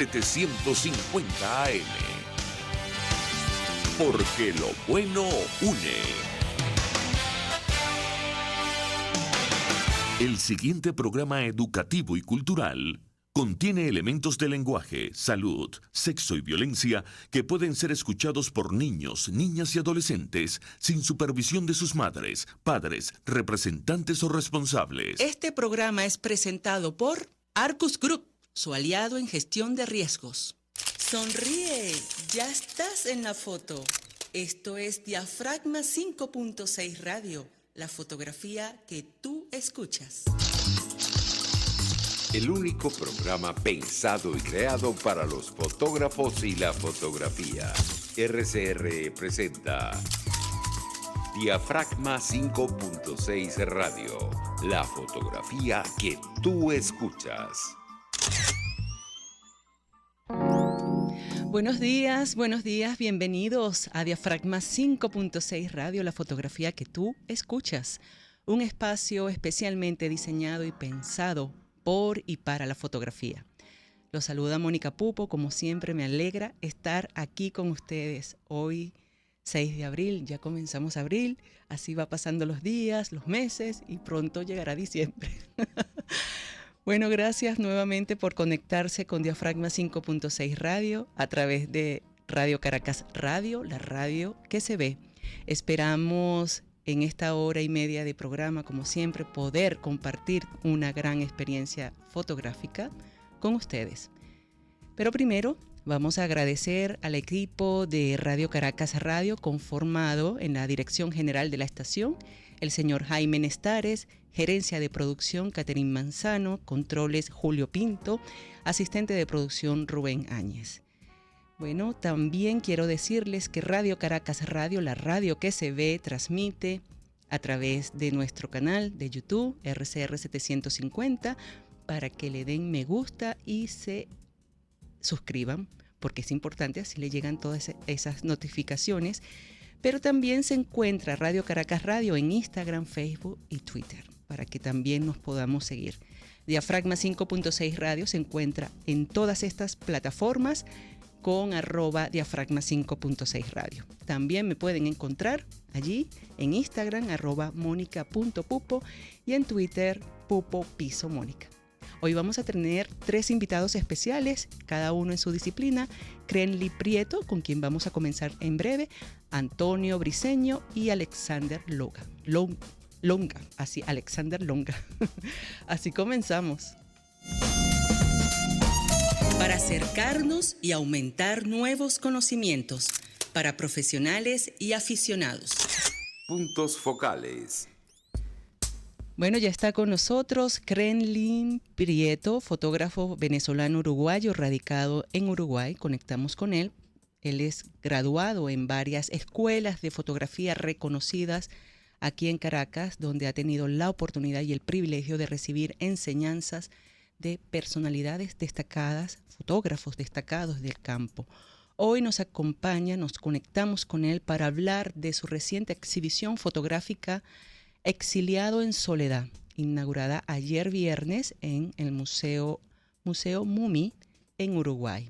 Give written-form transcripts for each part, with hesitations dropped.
750 AM. Porque lo bueno une. El siguiente programa educativo y cultural contiene elementos de lenguaje, salud, sexo y violencia que pueden ser escuchados por niños, niñas y adolescentes sin supervisión de sus madres, padres, representantes o responsables. Este programa es presentado por Arcus Group, su aliado en gestión de riesgos. Sonríe, ya estás en la foto. Esto es Diafragma 5.6 Radio, la fotografía que tú escuchas. El único programa pensado y creado para los fotógrafos y la fotografía. RCR presenta Diafragma 5.6 Radio, la fotografía que tú escuchas. Buenos días, bienvenidos a Diafragma 5.6 Radio, la fotografía que tú escuchas. Un espacio especialmente diseñado y pensado por y para la fotografía. Los saluda Mónica Pupo, como siempre me alegra estar aquí con ustedes. Hoy 6 de abril, ya comenzamos abril, así va pasando los días, los meses y pronto llegará diciembre. Bueno, gracias nuevamente por conectarse con Diafragma 5.6 Radio a través de Radio Caracas Radio, la radio que se ve. Esperamos en esta hora y media de programa, como siempre, poder compartir una gran experiencia fotográfica con ustedes. Pero primero vamos a agradecer al equipo de Radio Caracas Radio, conformado en la dirección general de la estación, el señor Jaime Nestares, gerencia de producción Caterín Manzano, controles Julio Pinto, asistente de producción Rubén Áñez. Bueno, también quiero decirles que Radio Caracas Radio, la radio que se ve, transmite a través de nuestro canal de YouTube, RCR 750, para que le den me gusta y se suscriban, porque es importante, así le llegan todas esas notificaciones. Pero también se encuentra Radio Caracas Radio en Instagram, Facebook y Twitter, para que también nos podamos seguir. Diafragma 5.6 Radio se encuentra en todas estas plataformas con @Diafragma 5.6 Radio. También me pueden encontrar allí en Instagram @Monica.pupo y en Twitter Pupo_Mónica. Hoy vamos a tener 3 invitados especiales, cada uno en su disciplina. Crenly Prieto, con quien vamos a comenzar en breve, Antonio Briceño y Alexander Longa. Así, Alexander Longa. Así comenzamos. Para acercarnos y aumentar nuevos conocimientos para profesionales y aficionados. Puntos focales. Bueno, ya está con nosotros Crenly Prieto, fotógrafo venezolano-uruguayo radicado en Uruguay. Conectamos con él. Él es graduado en varias escuelas de fotografía reconocidas aquí en Caracas, donde ha tenido la oportunidad y el privilegio de recibir enseñanzas de personalidades destacadas, fotógrafos destacados del campo. Hoy nos acompaña, nos conectamos con él para hablar de su reciente exhibición fotográfica Exiliado en Soledad, inaugurada ayer viernes en el Museo MUMI en Uruguay.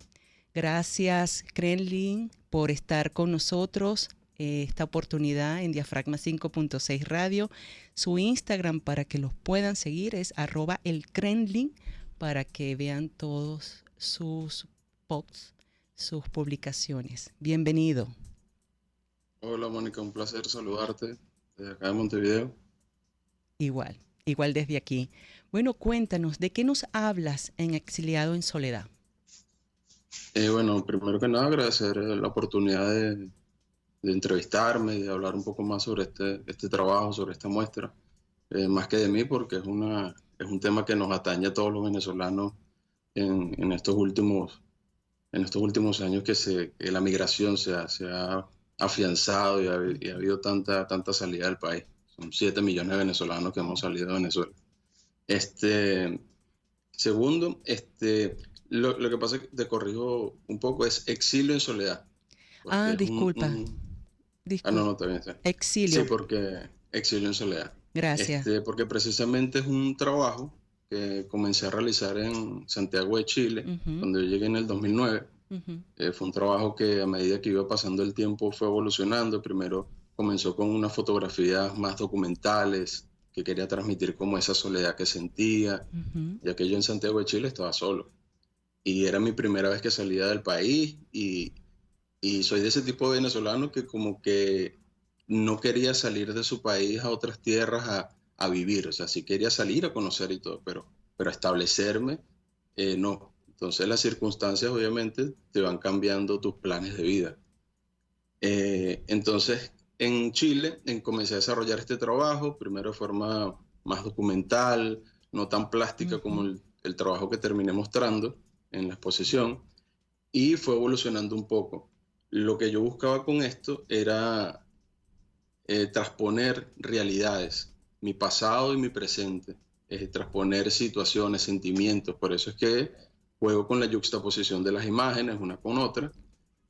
Gracias, Crenly, por estar con nosotros esta oportunidad en Diafragma 5.6 Radio. Su Instagram para que los puedan seguir es @elcrenly, para que vean todos sus posts, sus publicaciones. Bienvenido. Hola Mónica, un placer saludarte desde acá de Montevideo. Igual desde aquí. Bueno, cuéntanos, ¿de qué nos hablas en Exiliado en Soledad? Bueno, primero que nada agradecer la oportunidad de entrevistarme y de hablar un poco más sobre este trabajo, sobre esta muestra. Más que de mí, porque es un tema que nos atañe a todos los venezolanos en estos últimos años que la migración se ha afianzado y ha habido tanta salida del país. Son 7 millones de venezolanos que hemos salido de Venezuela. Segundo, lo que pasa es que te corrijo un poco, es Exilio en Soledad. Disculpa. No, está bien. Exilio. Sí, porque Exilio en Soledad. Gracias. Porque precisamente es un trabajo que comencé a realizar en Santiago de Chile, donde yo llegué en el 2009. Fue un trabajo que a medida que iba pasando el tiempo fue evolucionando. Primero comenzó con unas fotografías más documentales, que quería transmitir como esa soledad que sentía, ya que yo en Santiago de Chile estaba solo. Y era mi primera vez que salía del país y soy de ese tipo de venezolano que como que no quería salir de su país a otras tierras a vivir. O sea, sí quería salir a conocer y todo, pero establecerme, no. Entonces las circunstancias obviamente te van cambiando tus planes de vida. Entonces en Chile comencé a desarrollar este trabajo, primero de forma más documental, no tan plástica como el trabajo que terminé mostrando en la exposición, y fue evolucionando un poco. Lo que yo buscaba con esto era transponer realidades, mi pasado y mi presente, transponer situaciones, sentimientos. Por eso es que juego con la yuxtaposición de las imágenes una con otra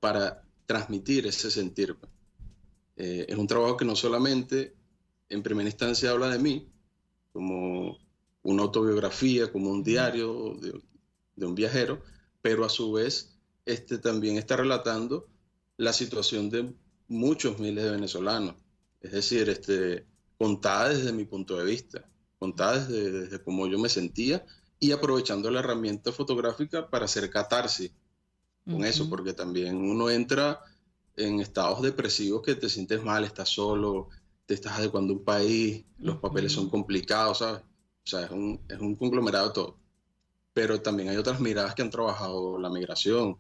para transmitir ese sentir. Es un trabajo que no solamente en primera instancia habla de mí, como una autobiografía, como un diario de un viajero, pero a su vez también está relatando la situación de muchos miles de venezolanos. Es decir, contada desde mi punto de vista, contada desde cómo yo me sentía y aprovechando la herramienta fotográfica para hacer catarsis con eso, porque también uno entra en estados depresivos que te sientes mal, estás solo, te estás adecuando a un país, los papeles son complicados, ¿sabes? O sea, es un conglomerado de todo. Pero también hay otras miradas que han trabajado la migración,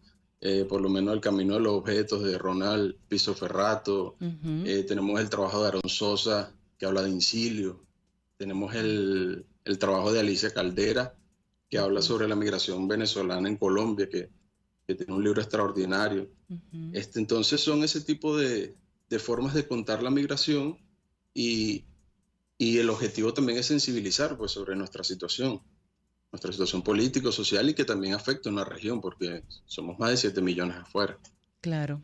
por lo menos El camino de los objetos de Ronald Piso-Ferrato, tenemos el trabajo de Aaron Sosa, que habla de incilio, tenemos el trabajo de Alicia Caldera, que habla sobre la migración venezolana en Colombia, que tiene un libro extraordinario. Entonces son ese tipo de formas de contar la migración y el objetivo también es sensibilizar pues, sobre nuestra situación política, social y que también afecta a una región porque somos más de 7 millones afuera. Claro.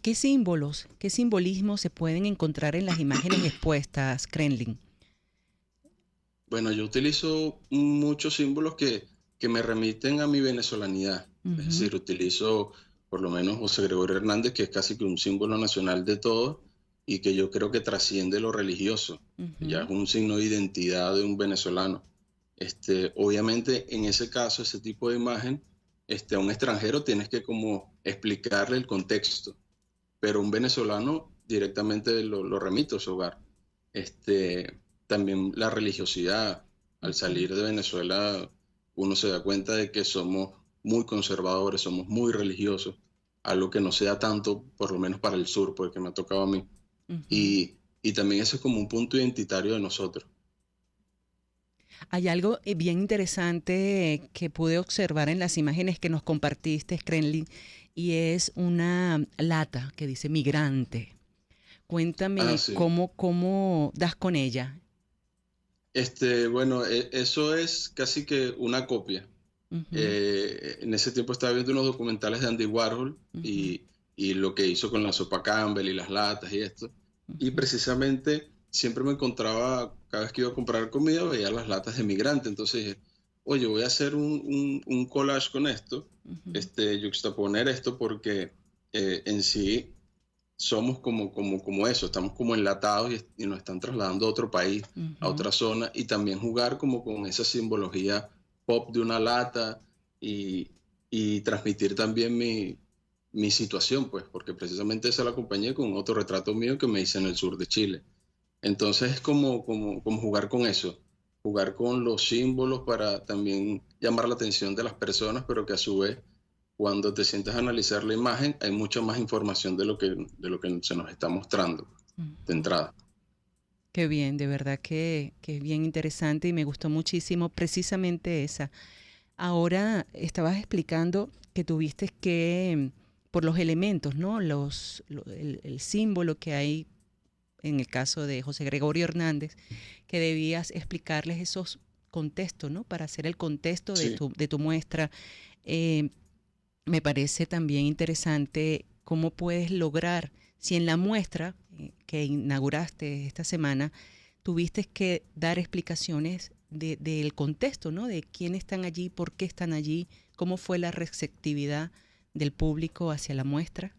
¿Qué símbolos, qué simbolismos se pueden encontrar en las imágenes expuestas, Krenlin? Bueno, yo utilizo muchos símbolos que me remiten a mi venezolanidad. Es decir, utilizo por lo menos José Gregorio Hernández, que es casi que un símbolo nacional de todo y que yo creo que trasciende lo religioso. Ya es un signo de identidad de un venezolano. Obviamente, en ese caso, ese tipo de imagen, a un extranjero tienes que como explicarle el contexto, pero un venezolano directamente lo remite a su hogar. También la religiosidad. Al salir de Venezuela, uno se da cuenta de que somos muy conservadores, somos muy religiosos, algo que no se da tanto, por lo menos para el sur, porque me ha tocado a mí. Y también eso es como un punto identitario de nosotros. Hay algo bien interesante que pude observar en las imágenes que nos compartiste, Krenlin, y es una lata que dice migrante. Cuéntame Sí. cómo das con ella. Bueno, eso es casi que una copia. En ese tiempo estaba viendo unos documentales de Andy Warhol y lo que hizo con la sopa Campbell y las latas y esto. Y precisamente siempre me encontraba, cada vez que iba a comprar comida, veía las latas de migrante. Entonces dije, oye, voy a hacer un collage con esto, yuxtaponer esto porque en sí somos como eso, estamos como enlatados y nos están trasladando a otro país, a otra zona, y también jugar como con esa simbología pop de una lata y transmitir también mi situación, pues, porque precisamente esa la acompañé con otro retrato mío que me hice en el sur de Chile. Entonces es como jugar con eso, jugar con los símbolos para también llamar la atención de las personas, pero que a su vez, cuando te sientas a analizar la imagen, hay mucha más información de lo que se nos está mostrando de entrada. Qué bien, de verdad que es bien interesante y me gustó muchísimo precisamente esa. Ahora estabas explicando que tuviste que, por los elementos, ¿no? El símbolo que hay en el caso de José Gregorio Hernández, que debías explicarles esos contextos, ¿no? Para hacer el contexto de tu muestra. Me parece también interesante cómo puedes lograr, si en la muestra que inauguraste esta semana, tuviste que dar explicaciones del contexto, ¿no? De quiénes están allí, por qué están allí, cómo fue la receptividad del público hacia la muestra.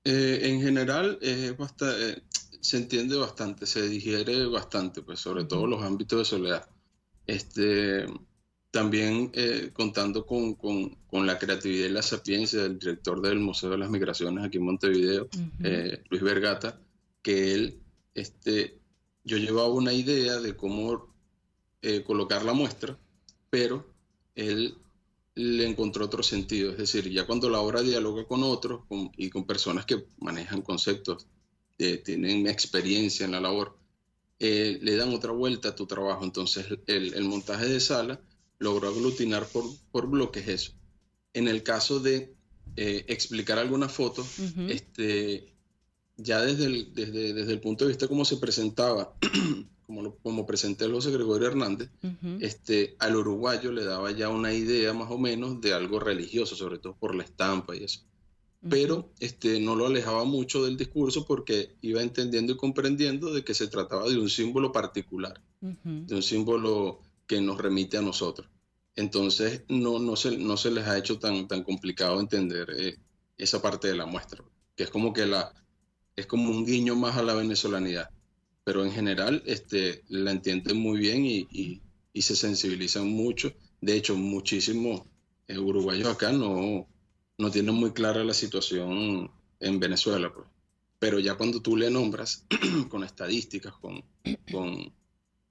En general, se entiende bastante, se digiere bastante, pues sobre todo los ámbitos de soledad. También contando con la creatividad y la sapiencia del director del Museo de las Migraciones aquí en Montevideo, Luis Vergata, que él, yo llevaba una idea de cómo colocar la muestra, pero él le encontró otro sentido. Es decir, ya cuando la obra dialoga con otros y con personas que manejan conceptos, tienen experiencia en la labor, le dan otra vuelta a tu trabajo. Entonces, el montaje de sala logró aglutinar por bloques eso. En el caso de explicar algunas fotos, ya desde el punto de vista como se presentaba, como presenté el José Gregorio Hernández, al uruguayo le daba ya una idea más o menos de algo religioso, sobre todo por la estampa y eso. Pero no lo alejaba mucho del discurso porque iba entendiendo y comprendiendo de que se trataba de un símbolo particular, de un símbolo que nos remite a nosotros. Entonces no se les ha hecho tan complicado entender esa parte de la muestra, que es como que es como un guiño más a la venezolanidad, pero en general la entienden muy bien y se sensibilizan mucho. De hecho, muchísimos uruguayos acá no tienen muy clara la situación en Venezuela, pues. Pero ya cuando tú le nombras con estadísticas, con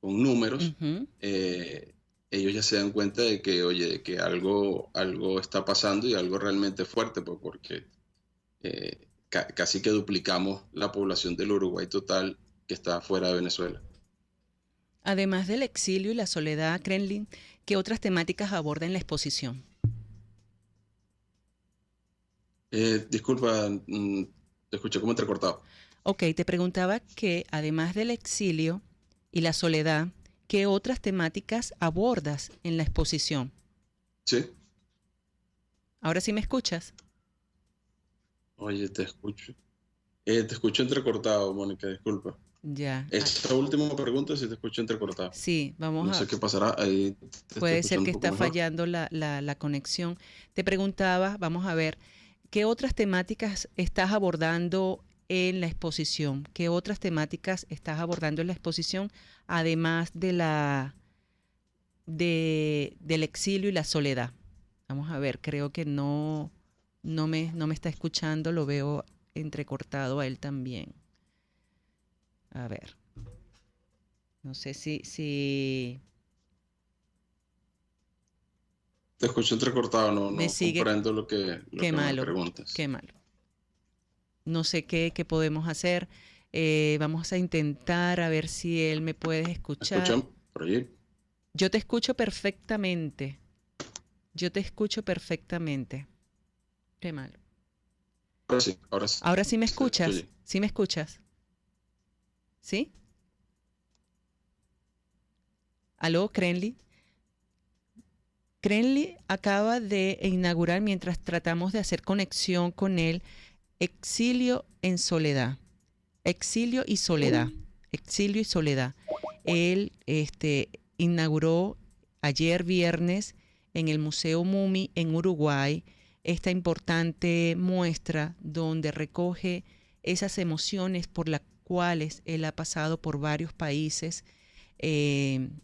números, ellos ya se dan cuenta de que, oye, de que algo está pasando y algo realmente fuerte, pues, porque casi que duplicamos la población del Uruguay total que está fuera de Venezuela. Además del exilio y la soledad, Krenlin, ¿qué otras temáticas aborda en la exposición? Disculpa, te escuché como entrecortado. Ok, te preguntaba que además del exilio y la soledad, ¿qué otras temáticas abordas en la exposición? Sí. ¿Ahora sí me escuchas? Oye, te escucho. Te escucho entrecortado, Mónica, disculpa. Ya. Esta última pregunta sí te escucho entrecortado. Sí, vamos a... No sé qué pasará. Ahí puede ser que está fallando la conexión. Te preguntaba, vamos a ver, ¿qué otras temáticas estás abordando en la exposición? ¿Qué otras temáticas estás abordando en la exposición, además del exilio y la soledad? Vamos a ver, creo que no me está escuchando, lo veo entrecortado a él también. A ver. No sé si... Te escucho entrecortado, no sigue... comprendo lo que me preguntas. Qué malo. No sé qué podemos hacer. Vamos a intentar a ver si él me puede escuchar. ¿Escuchan por allí? Yo te escucho perfectamente. Qué malo. Ahora sí. Ahora sí me escuchas. ¿Sí me escuchas? ¿Sí? ¿Aló, Krenli? Krenli acaba de inaugurar, mientras tratamos de hacer conexión con él, Exilio en Soledad. Exilio y Soledad. Exilio y Soledad. Él inauguró ayer viernes en el Museo MUMI en Uruguay esta importante muestra donde recoge esas emociones por las cuales él ha pasado por varios países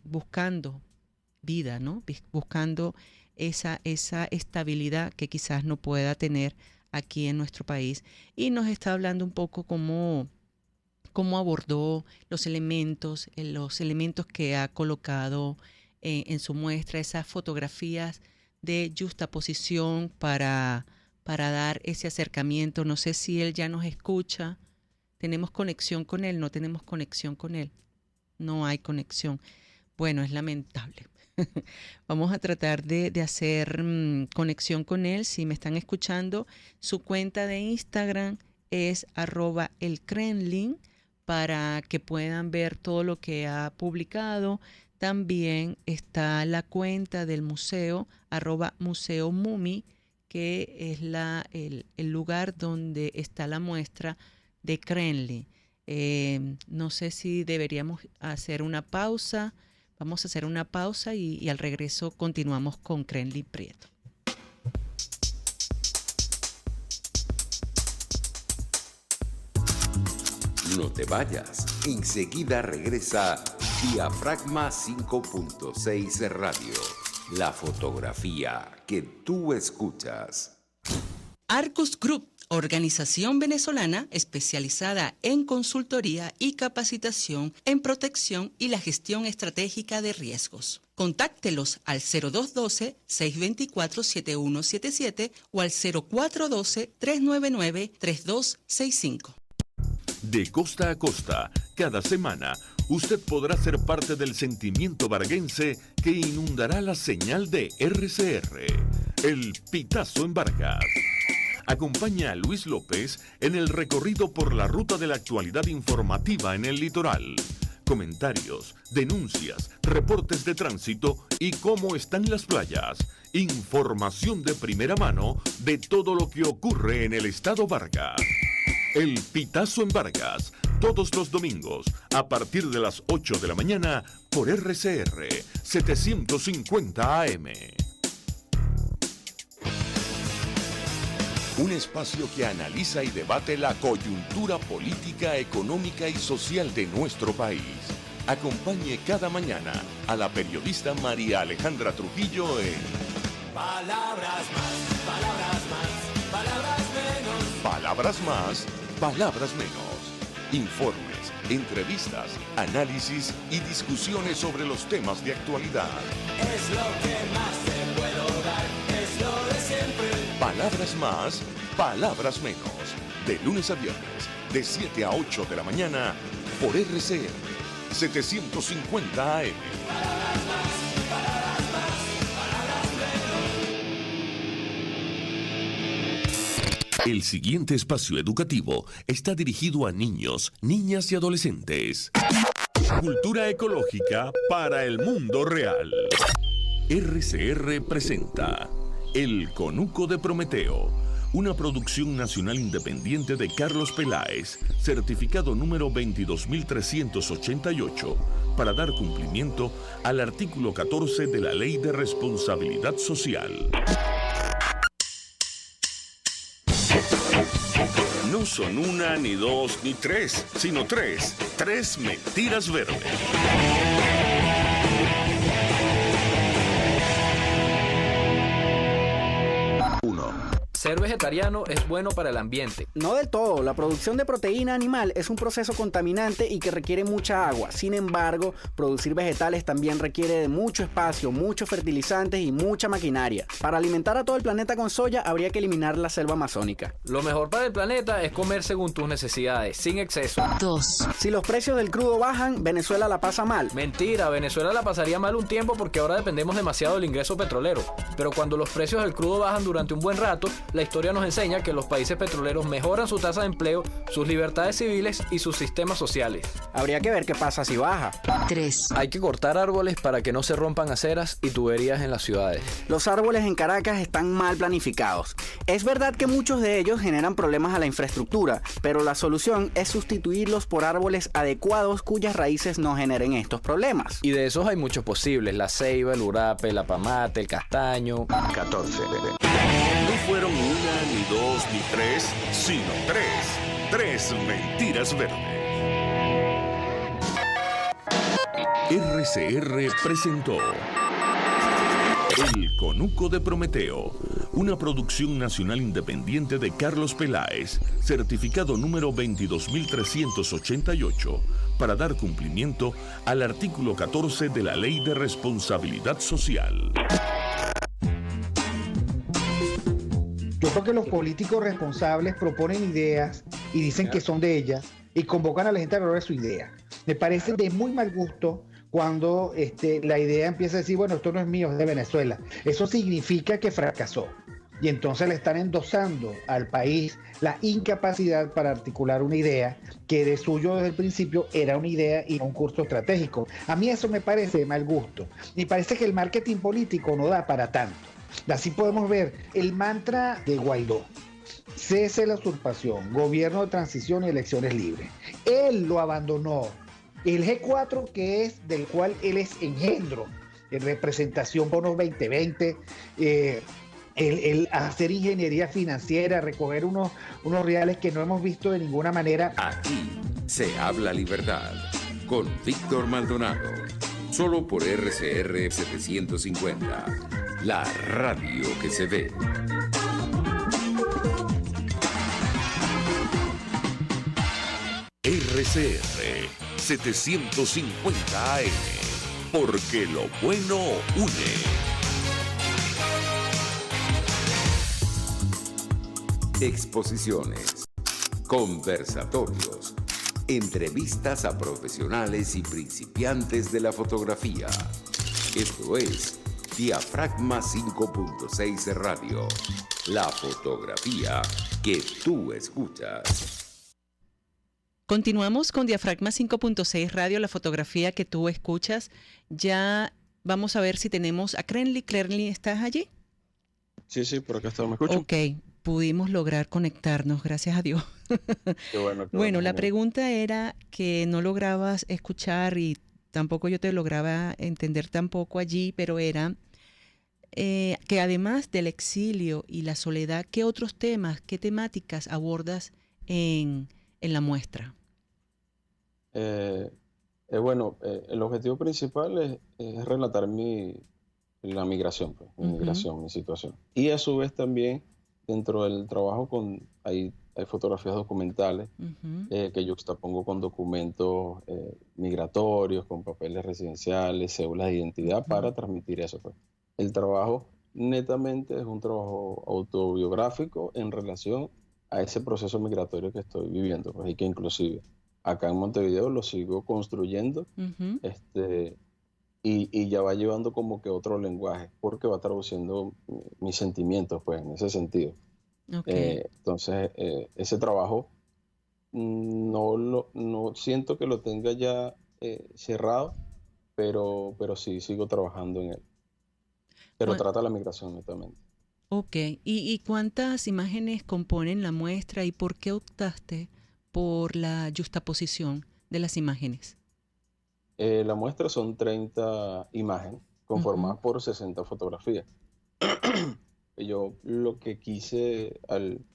buscando vida, ¿no? Buscando esa estabilidad que quizás no pueda tener aquí en nuestro país. Y nos está hablando un poco cómo abordó los elementos que ha colocado en su muestra, esas fotografías de juxtaposición para dar ese acercamiento. No sé si él ya nos escucha. ¿Tenemos conexión con él? No tenemos conexión con él. No hay conexión. Bueno, es lamentable. Vamos a tratar de hacer conexión con él. Si me están escuchando, su cuenta de Instagram es @elkrenlin para que puedan ver todo lo que ha publicado. También está la cuenta del museo, @museomumi, que es el lugar donde está la muestra de Krenlin. No sé si deberíamos hacer una pausa Vamos a hacer una pausa y al regreso continuamos con Crenly Prieto. No te vayas, enseguida regresa Diafragma 5.6 Radio, la fotografía que tú escuchas. Arcus Group, organización venezolana especializada en consultoría y capacitación en protección y la gestión estratégica de riesgos. Contáctelos al 0212-624-7177 o al 0412-399-3265. De costa a costa, cada semana, usted podrá ser parte del sentimiento varguense que inundará la señal de RCR, el Pitazo en Vargas. Acompaña a Luis López en el recorrido por la ruta de la actualidad informativa en el litoral. Comentarios, denuncias, reportes de tránsito y cómo están las playas. Información de primera mano de todo lo que ocurre en el estado Vargas. El Pitazo en Vargas, todos los domingos, a partir de las 8 de la mañana, por RCR 750 AM. Un espacio que analiza y debate la coyuntura política, económica y social de nuestro país. Acompañe cada mañana a la periodista María Alejandra Trujillo en Palabras más, palabras más, palabras menos. Palabras más, palabras menos. Informes, entrevistas, análisis y discusiones sobre los temas de actualidad. Es lo que más te puedo dar, es lo de siempre. Palabras más, palabras menos. De lunes a viernes, de 7 a 8 de la mañana, por RCR 750 AM. Palabras más, palabras más, palabras menos. El siguiente espacio educativo está dirigido a niños, niñas y adolescentes. Cultura ecológica para el mundo real. RCR presenta El Conuco de Prometeo, una producción nacional independiente de Carlos Peláez, certificado número 22388, para dar cumplimiento al artículo 14 de la Ley de Responsabilidad Social. No son una, ni dos, ni tres, sino tres mentiras verdes. Ser vegetariano es bueno para el ambiente. No del todo, la producción de proteína animal es un proceso contaminante y que requiere mucha agua. Sin embargo, producir vegetales también requiere de mucho espacio, muchos fertilizantes y mucha maquinaria. Para alimentar a todo el planeta con soya habría que eliminar la selva amazónica. Lo mejor para el planeta es comer según tus necesidades, sin exceso. 2. Si los precios del crudo bajan, Venezuela la pasa mal. Mentira, Venezuela la pasaría mal un tiempo porque ahora dependemos demasiado del ingreso petrolero. Pero cuando los precios del crudo bajan durante un buen rato, la historia nos enseña que los países petroleros mejoran su tasa de empleo, sus libertades civiles y sus sistemas sociales. Habría que ver qué pasa si baja. 3. Hay que cortar árboles para que no se rompan aceras y tuberías en las ciudades. Los árboles en Caracas están mal planificados. Es verdad que muchos de ellos generan problemas a la infraestructura, pero la solución es sustituirlos por árboles adecuados cuyas raíces no generen estos problemas. Y de esos hay muchos posibles: la ceiba, el urape, la pamate, el castaño. 14. No fueron una, ni dos, ni tres, sino tres mentiras verdes. RCR presentó El Conuco de Prometeo, una producción nacional independiente de Carlos Peláez, certificado número 22388, para dar cumplimiento al artículo 14 de la Ley de Responsabilidad Social. Yo creo que los políticos responsables proponen ideas y dicen que son de ellas y convocan a la gente a hablar de su idea. Me parece de muy mal gusto cuando la idea empieza a decir, bueno, esto no es mío, es de Venezuela. Eso significa que fracasó. Y entonces le están endosando al país la incapacidad para articular una idea que de suyo desde el principio era una idea y no un curso estratégico. A mí eso me parece de mal gusto. Me parece que el marketing político no da para tanto. Así podemos ver el mantra de Guaidó: cese la usurpación, gobierno de transición y elecciones libres. Él lo abandonó El G4, que es del cual él es engendro, en representación Bonos 2020, el hacer ingeniería financiera, recoger unos reales que no hemos visto de ninguna manera. Aquí se habla libertad con Víctor Maldonado, solo por RCR 750, la radio que se ve. RCR 750 AM, porque lo bueno une. Exposiciones, conversatorios, entrevistas a profesionales y principiantes de la fotografía. Esto es Diafragma 5.6 Radio, la fotografía que tú escuchas. Continuamos con Diafragma 5.6 Radio, la fotografía que tú escuchas. Ya vamos a ver si tenemos a Crenly. Crenly, ¿estás allí? Sí, por acá está, ¿me escuchan? Ok, pudimos lograr conectarnos, gracias a Dios. Qué bueno, Bueno, la genial. pregunta era que no lograbas escuchar y tampoco yo te lograba entender tampoco allí, pero era que además del exilio y la soledad, ¿qué otros temas, qué temáticas abordas en la muestra? Bueno, el objetivo principal es relatar la migración, pues, mi migración, mi situación. Y a su vez también dentro del trabajo hay fotografías documentales que yo juxtapongo con documentos migratorios, con papeles residenciales, cédulas de identidad para transmitir eso, pues. El trabajo netamente es un trabajo autobiográfico en relación a ese proceso migratorio que estoy viviendo, pues, y que inclusive acá en Montevideo lo sigo construyendo, y ya va llevando como que otro lenguaje, porque va traduciendo mis sentimientos, pues, en ese sentido. Okay. Entonces, ese trabajo no siento que lo tenga ya cerrado, pero sí sigo trabajando en él. Pero trata la migración netamente. Ok, ¿Y cuántas imágenes componen la muestra y por qué optaste por la juxtaposición de las imágenes? La muestra son 30 imágenes conformadas por 60 fotografías. Yo lo que quise al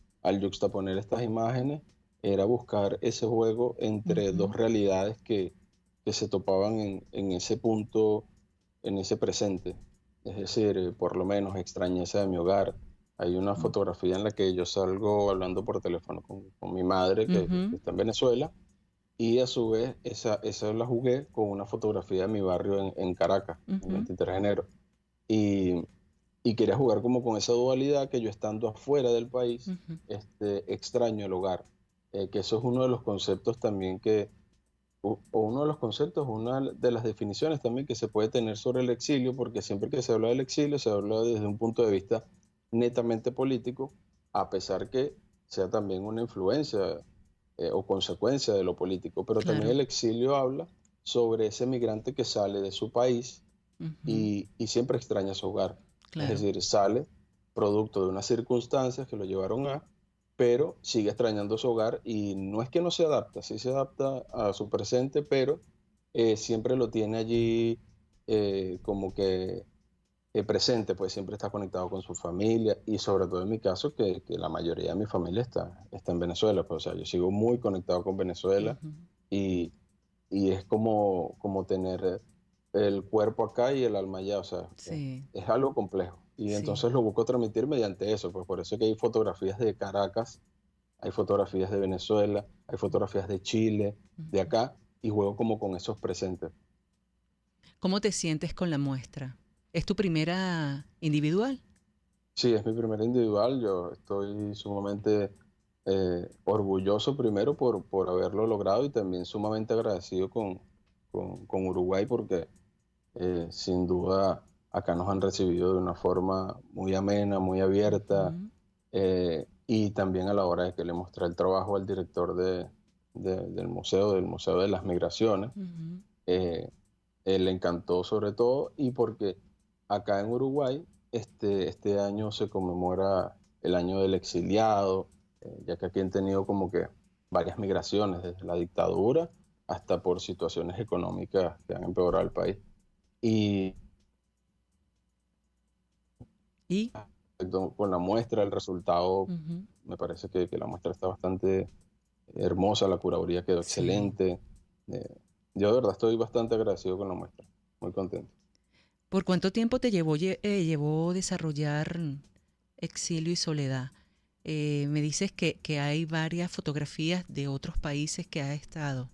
juxtaponer estas imágenes era buscar ese juego entre dos realidades que se topaban en ese punto, en ese presente. Es decir, por lo menos extrañeza de mi hogar. Hay una fotografía en la que yo salgo hablando por teléfono con mi madre, que está en Venezuela, y a su vez esa la jugué con una fotografía de mi barrio en Caracas, el 23 de enero. Y quería jugar como con esa dualidad que yo estando afuera del país, extraño el hogar. Que eso es uno de los conceptos también una de las definiciones también que se puede tener sobre el exilio, porque siempre que se habla del exilio se habla desde un punto de vista netamente político, a pesar que sea también una influencia o consecuencia de lo político, pero también el exilio habla sobre ese migrante que sale de su país y siempre extraña su hogar. Claro. Es decir, sale producto de unas circunstancias que lo llevaron pero sigue extrañando su hogar y no es que no se adapta, sí se adapta a su presente, pero siempre lo tiene allí como que presente, pues siempre está conectado con su familia y sobre todo en mi caso que la mayoría de mi familia está en Venezuela, pues, o sea, yo sigo muy conectado con Venezuela y es como tener el cuerpo acá y el alma allá, o sea, es algo complejo. Y entonces lo busco transmitir mediante eso, pues por eso que hay fotografías de Caracas, hay fotografías de Venezuela, hay fotografías de Chile, de acá, y juego como con esos presentes. ¿Cómo te sientes con la muestra? ¿Es tu primera individual? Sí, es mi primera individual. Yo estoy sumamente orgulloso primero por haberlo logrado y también sumamente agradecido con Uruguay porque sin duda acá nos han recibido de una forma muy amena, muy abierta, y también a la hora de que le mostré el trabajo al director del Museo de las Migraciones, le encantó sobre todo, y porque acá en Uruguay este año se conmemora el año del exiliado, ya que aquí han tenido como que varias migraciones desde la dictadura hasta por situaciones económicas que han empeorado el país. Y ¿Y? con la muestra, el resultado, Ujú. me parece que la muestra está bastante hermosa, la curaduría quedó Sí. excelente. Eh, yo de verdad estoy bastante agradecido con la muestra, muy contento. ¿Por cuánto tiempo te llevó desarrollar Exilio y Soledad? Me dices que hay varias fotografías de otros países que has estado,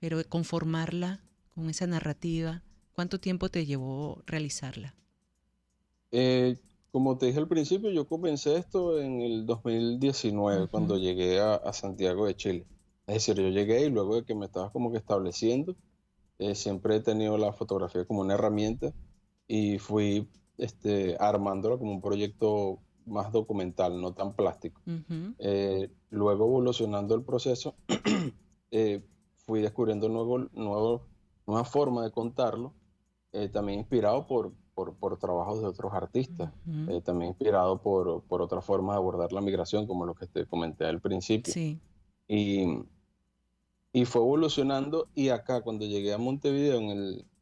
pero conformarla con esa narrativa, ¿cuánto tiempo te llevó realizarla? Como te dije al principio, yo comencé esto en el 2019, cuando Ujú, llegué a Santiago de Chile. Es decir, yo llegué y luego de que me estaba como que estableciendo, siempre he tenido la fotografía como una herramienta y fui armándola como un proyecto más documental, no tan plástico. ujú, Luego evolucionando el proceso, eh, fui descubriendo nuevas formas de contarlo, también inspirado por trabajos de otros artistas, ujú. también inspirado por otras formas de abordar la migración, como lo que te comenté al principio. Sí. Y, y fue evolucionando, y acá cuando llegué a Montevideo en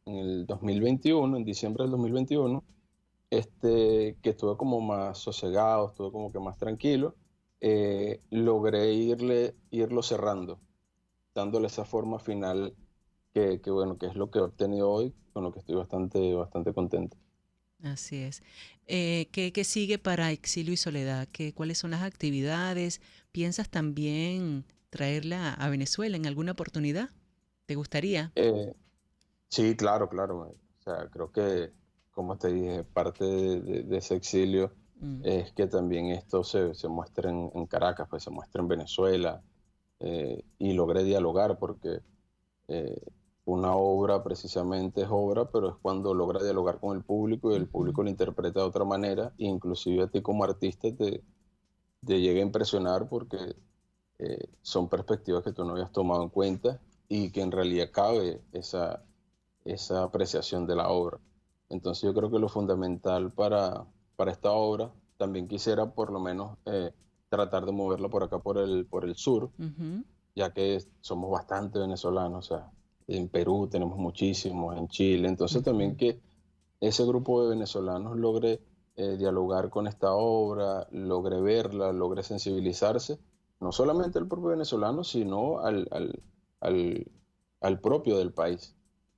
el 2021, en diciembre del 2021, que estuve como más sosegado, estuve como que más tranquilo, logré irlo cerrando, dándole esa forma final bueno, que es lo que he obtenido hoy, con lo que estoy bastante contento. Así es. ¿Qué sigue para Exilio y Soledad? ¿Cuáles son las actividades? ¿Piensas también traerla a Venezuela en alguna oportunidad? ¿Te gustaría? Eh, sí, claro, claro. O sea, creo que, como te dije, parte de ese exilio Mm, es que también esto se muestre en Caracas, pues se muestre en Venezuela, y logré dialogar porque eh, una obra precisamente es obra, pero es cuando logra dialogar con el público y el ujú. público lo interpreta de otra manera, e inclusive a ti como artista te llega a impresionar porque son perspectivas que tú no habías tomado en cuenta y que en realidad cabe esa apreciación de la obra. Entonces yo creo que lo fundamental para esta obra, también quisiera por lo menos tratar de moverla por acá, por el sur, Ujú, ya que somos bastante venezolanos, o sea, en Perú tenemos muchísimos, en Chile, entonces también ujú. que ese grupo de venezolanos logre dialogar con esta obra, logre verla, logre sensibilizarse, no solamente el propio venezolano, sino al propio del país,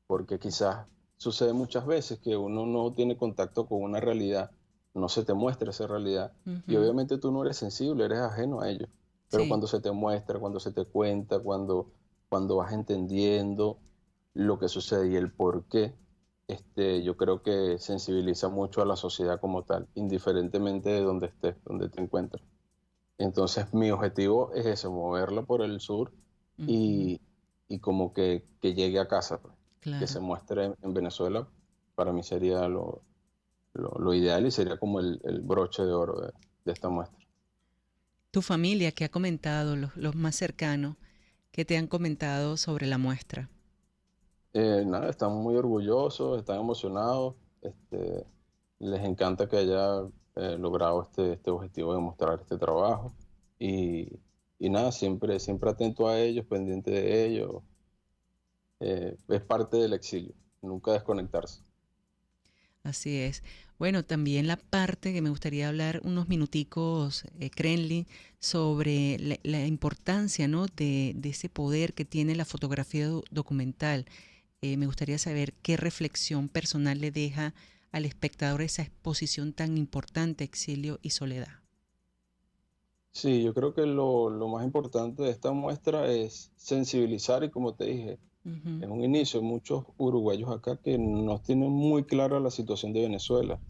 porque quizás sucede muchas veces que uno no tiene contacto con una realidad, no se te muestra esa realidad, y Ujú. obviamente tú no eres sensible, eres ajeno a ello, pero Sí, cuando se te muestra, cuando se te cuenta, cuando vas entendiendo lo que sucede y el por qué, yo creo que sensibiliza mucho a la sociedad como tal, indiferentemente de donde estés, donde te encuentres. Entonces, mi objetivo es eso, moverlo por el sur ujú, y, y como que llegue a casa, pues, que se claro. muestre en Venezuela, para mí sería lo ideal y sería como el broche de oro de esta muestra. Tu familia, ¿qué ha comentado? Los más cercanos, ¿qué te han comentado sobre la muestra? Nada, están muy orgullosos, están emocionados, les encanta que haya logrado este objetivo de mostrar este trabajo y, y nada, siempre atento a ellos, pendiente de ellos, es parte del exilio, nunca desconectarse. Así es. Bueno, también la parte que me gustaría hablar unos minuticos, Crenlin, sobre la importancia, ¿no? de ese poder que tiene la fotografía documental. Me gustaría saber qué reflexión personal le deja al espectador esa exposición tan importante, Exilio y Soledad. Sí, yo creo que lo más importante de esta muestra es sensibilizar y como te dije, Ujú, en un inicio, muchos uruguayos acá que no tienen muy clara la situación de Venezuela.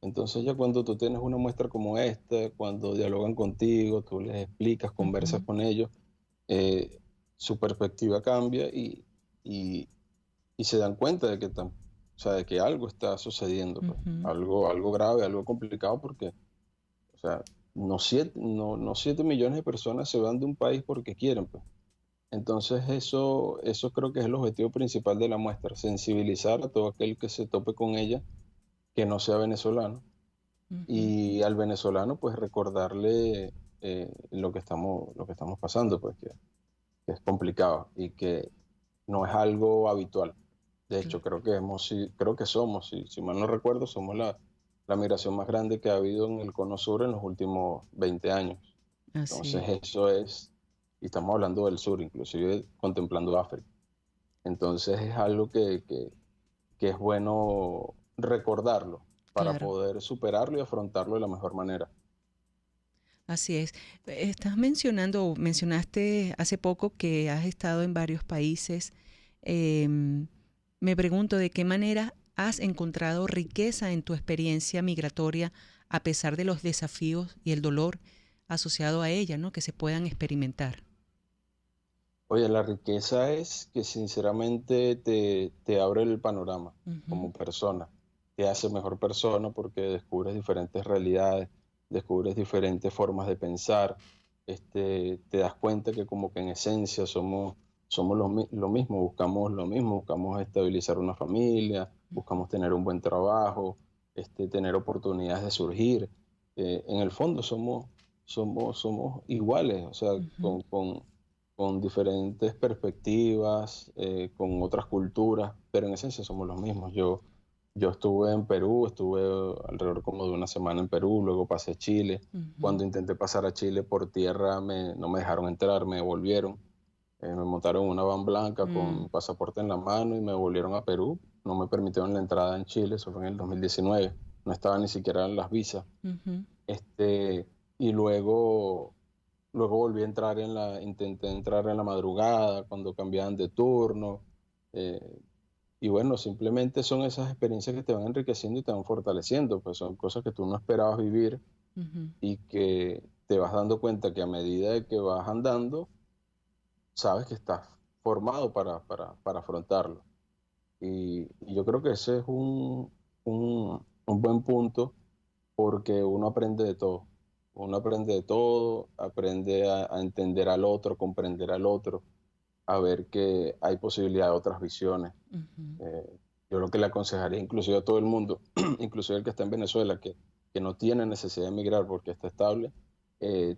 Entonces ya cuando tú tienes una muestra como esta, cuando dialogan contigo, tú les explicas, conversas ujú, con ellos, eh, su perspectiva cambia y se dan cuenta de o sea, de que algo está sucediendo, pues, ujú. algo grave, algo complicado, porque, o sea, no 7 millones de personas se van de un país porque quieren, pues. Entonces eso creo que es el objetivo principal de la muestra, sensibilizar a todo aquel que se tope con ella, que no sea venezolano, Ujú, y al venezolano pues recordarle lo que estamos pasando, pues que es complicado y que no es algo habitual. De hecho, creo que somos, si mal no recuerdo, somos la migración más grande que ha habido en el Cono Sur en los últimos 20 años. Entonces eso es, y estamos hablando del sur, inclusive contemplando África. Entonces es algo que es bueno recordarlo para poder superarlo y afrontarlo de la mejor manera. Así es. Mencionaste hace poco que has estado en varios países. Me pregunto de qué manera has encontrado riqueza en tu experiencia migratoria a pesar de los desafíos y el dolor asociado a ella, ¿no? Que se puedan experimentar. Oye, la riqueza es que sinceramente te abre el panorama como persona, te hace mejor persona porque descubres diferentes realidades, descubres diferentes formas de pensar, te das cuenta que como que en esencia somos lo mismo, buscamos estabilizar una familia, buscamos tener un buen trabajo, tener oportunidades de surgir. En el fondo somos iguales, o sea, con diferentes perspectivas, con otras culturas, pero en esencia somos los mismos. Yo estuve en Perú, estuve alrededor como de una semana en Perú, luego pasé a Chile. Cuando intenté pasar a Chile por tierra no me dejaron entrar, me devolvieron. Me montaron una van blanca con mi pasaporte en la mano y me volvieron a Perú. No me permitieron la entrada en Chile, eso fue en el 2019. No estaba ni siquiera en las visas. Y luego volví a entrar intenté entrar en la madrugada cuando cambiaban de turno. Y bueno, simplemente son esas experiencias que te van enriqueciendo y te van fortaleciendo. Pues son cosas que tú no esperabas vivir y que te vas dando cuenta que a medida de que vas andando, sabes que estás formado para afrontarlo. Y yo creo que ese es un buen punto porque uno aprende de todo. Uno aprende de todo, aprende a entender al otro, comprender al otro, a ver que hay posibilidad de otras visiones. Yo lo que le aconsejaría inclusive a todo el mundo, inclusive el que está en Venezuela, que no tiene necesidad de emigrar porque está estable,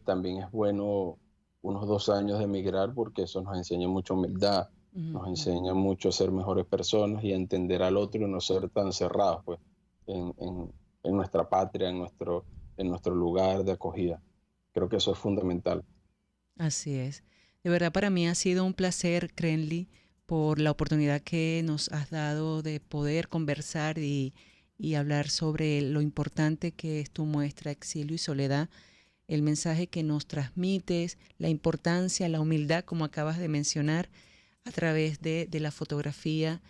también es bueno unos 2 años de emigrar porque eso nos enseña mucha humildad, nos enseña mucho a ser mejores personas y a entender al otro y no ser tan cerrados pues, en nuestra patria, en nuestro lugar de acogida. Creo que eso es fundamental. Así es. De verdad, para mí ha sido un placer, Crenly, por la oportunidad que nos has dado de poder conversar y hablar sobre lo importante que es tu muestra Exilio y Soledad, el mensaje que nos transmites, la importancia, la humildad, como acabas de mencionar, a través de la fotografía.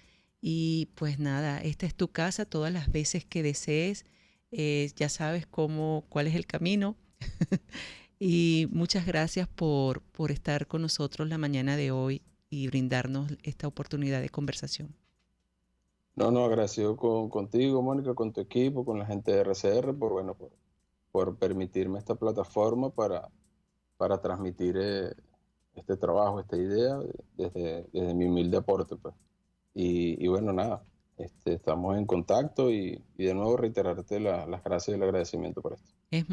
Y pues nada, esta es tu casa todas las veces que desees. Ya sabes cuál es el camino. Y muchas gracias por estar con nosotros la mañana de hoy y brindarnos esta oportunidad de conversación. No, agradecido contigo, Mónica, con tu equipo, con la gente de RCR, por permitirme esta plataforma para transmitir este trabajo, esta idea desde mi humilde aporte. Pues. Y bueno, nada, estamos en contacto y de nuevo reiterarte las gracias y el agradecimiento por esto. Es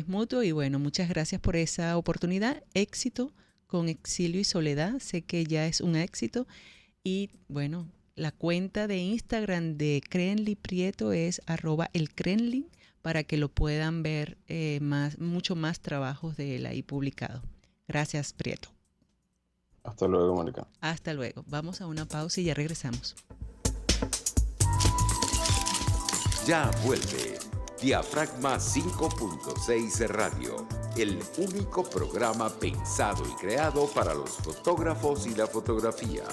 mutuo y bueno, muchas gracias por esa oportunidad. Éxito con Exilio y Soledad, sé que ya es un éxito y bueno, la cuenta de Instagram de Crenly Prieto es @elcrenly para que lo puedan ver mucho más trabajos de él ahí publicados. Gracias, Prieto. Hasta luego, Mónica. Hasta luego. Vamos a una pausa y ya regresamos. Ya vuelve Diafragma 5.6 Radio, el único programa pensado y creado para los fotógrafos y la fotografía.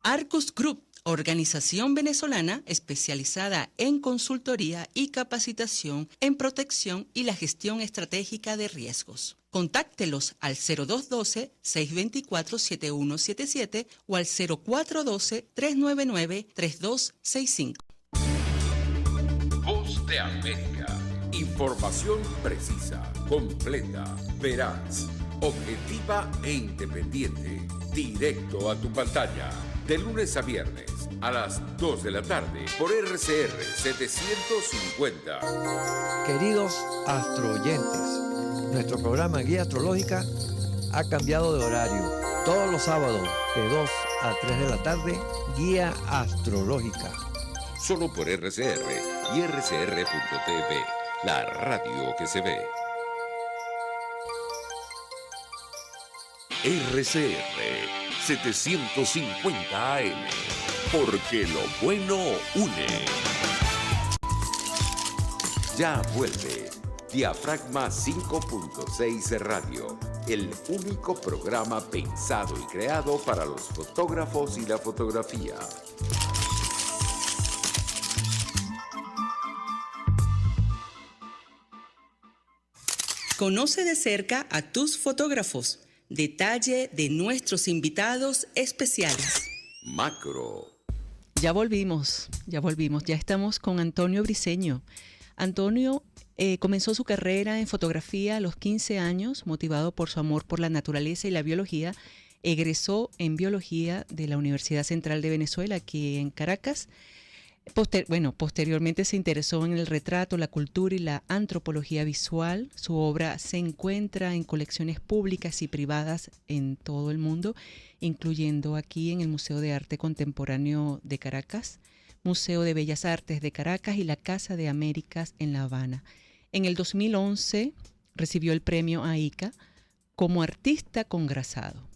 Arcus Group, organización venezolana especializada en consultoría y capacitación en protección y la gestión estratégica de riesgos. Contáctelos al 0212-624-7177 o al 0412-399-3265. Voz de América. Información precisa, completa, veraz, objetiva e independiente. Directo a tu pantalla. De lunes a viernes, a las 2 de la tarde por RCR 750. Queridos astroyentes, nuestro programa Guía Astrológica ha cambiado de horario. Todos los sábados de 2 a 3 de la tarde, Guía Astrológica. Solo por RCR y RCR.tv, la radio que se ve. RCR 750 AM, porque lo bueno une. Ya vuelve Diafragma 5.6 Radio, el único programa pensado y creado para los fotógrafos y la fotografía. Conoce de cerca a tus fotógrafos. Detalle de nuestros invitados especiales. Macro. Ya volvimos. Ya estamos con Antonio Briceño. Antonio comenzó su carrera en fotografía a los 15 años, motivado por su amor por la naturaleza y la biología. Egresó en biología de la Universidad Central de Venezuela, aquí en Caracas. Posteriormente se interesó en el retrato, la cultura y la antropología visual. Su obra se encuentra en colecciones públicas y privadas en todo el mundo, incluyendo aquí en el Museo de Arte Contemporáneo de Caracas, Museo de Bellas Artes de Caracas y la Casa de Américas en La Habana. En el 2011 recibió el premio AICA como artista congrasado.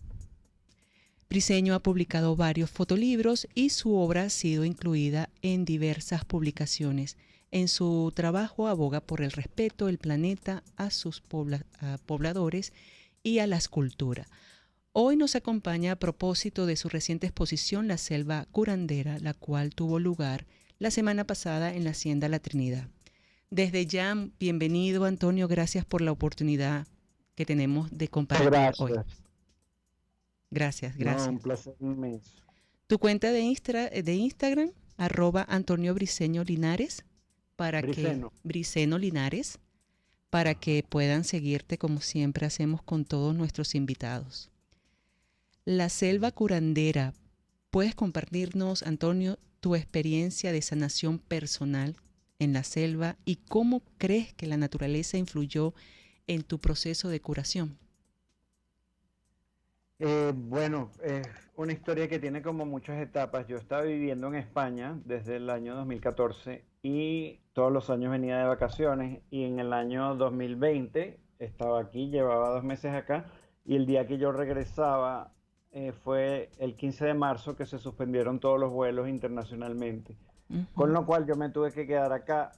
Briceño ha publicado varios fotolibros y su obra ha sido incluida en diversas publicaciones. En su trabajo aboga por el respeto del planeta, a sus pobladores y a la escultura. Hoy nos acompaña a propósito de su reciente exposición La Selva Curandera, la cual tuvo lugar la semana pasada en la Hacienda La Trinidad. Desde ya, bienvenido Antonio, gracias por la oportunidad que tenemos de compartir hoy. Gracias. No, un placer inmenso. Tu cuenta de Instagram, @Antonio Briceño Linares, Briceno Linares, para que puedan seguirte como siempre hacemos con todos nuestros invitados. La Selva Curandera, ¿puedes compartirnos, Antonio, tu experiencia de sanación personal en la selva y cómo crees que la naturaleza influyó en tu proceso de curación? Es una historia que tiene como muchas etapas. Yo estaba viviendo en España desde el año 2014 y todos los años venía de vacaciones, y en el año 2020 estaba aquí, llevaba 2 meses acá, y el día que yo regresaba fue el 15 de marzo que se suspendieron todos los vuelos internacionalmente. Con lo cual yo me tuve que quedar acá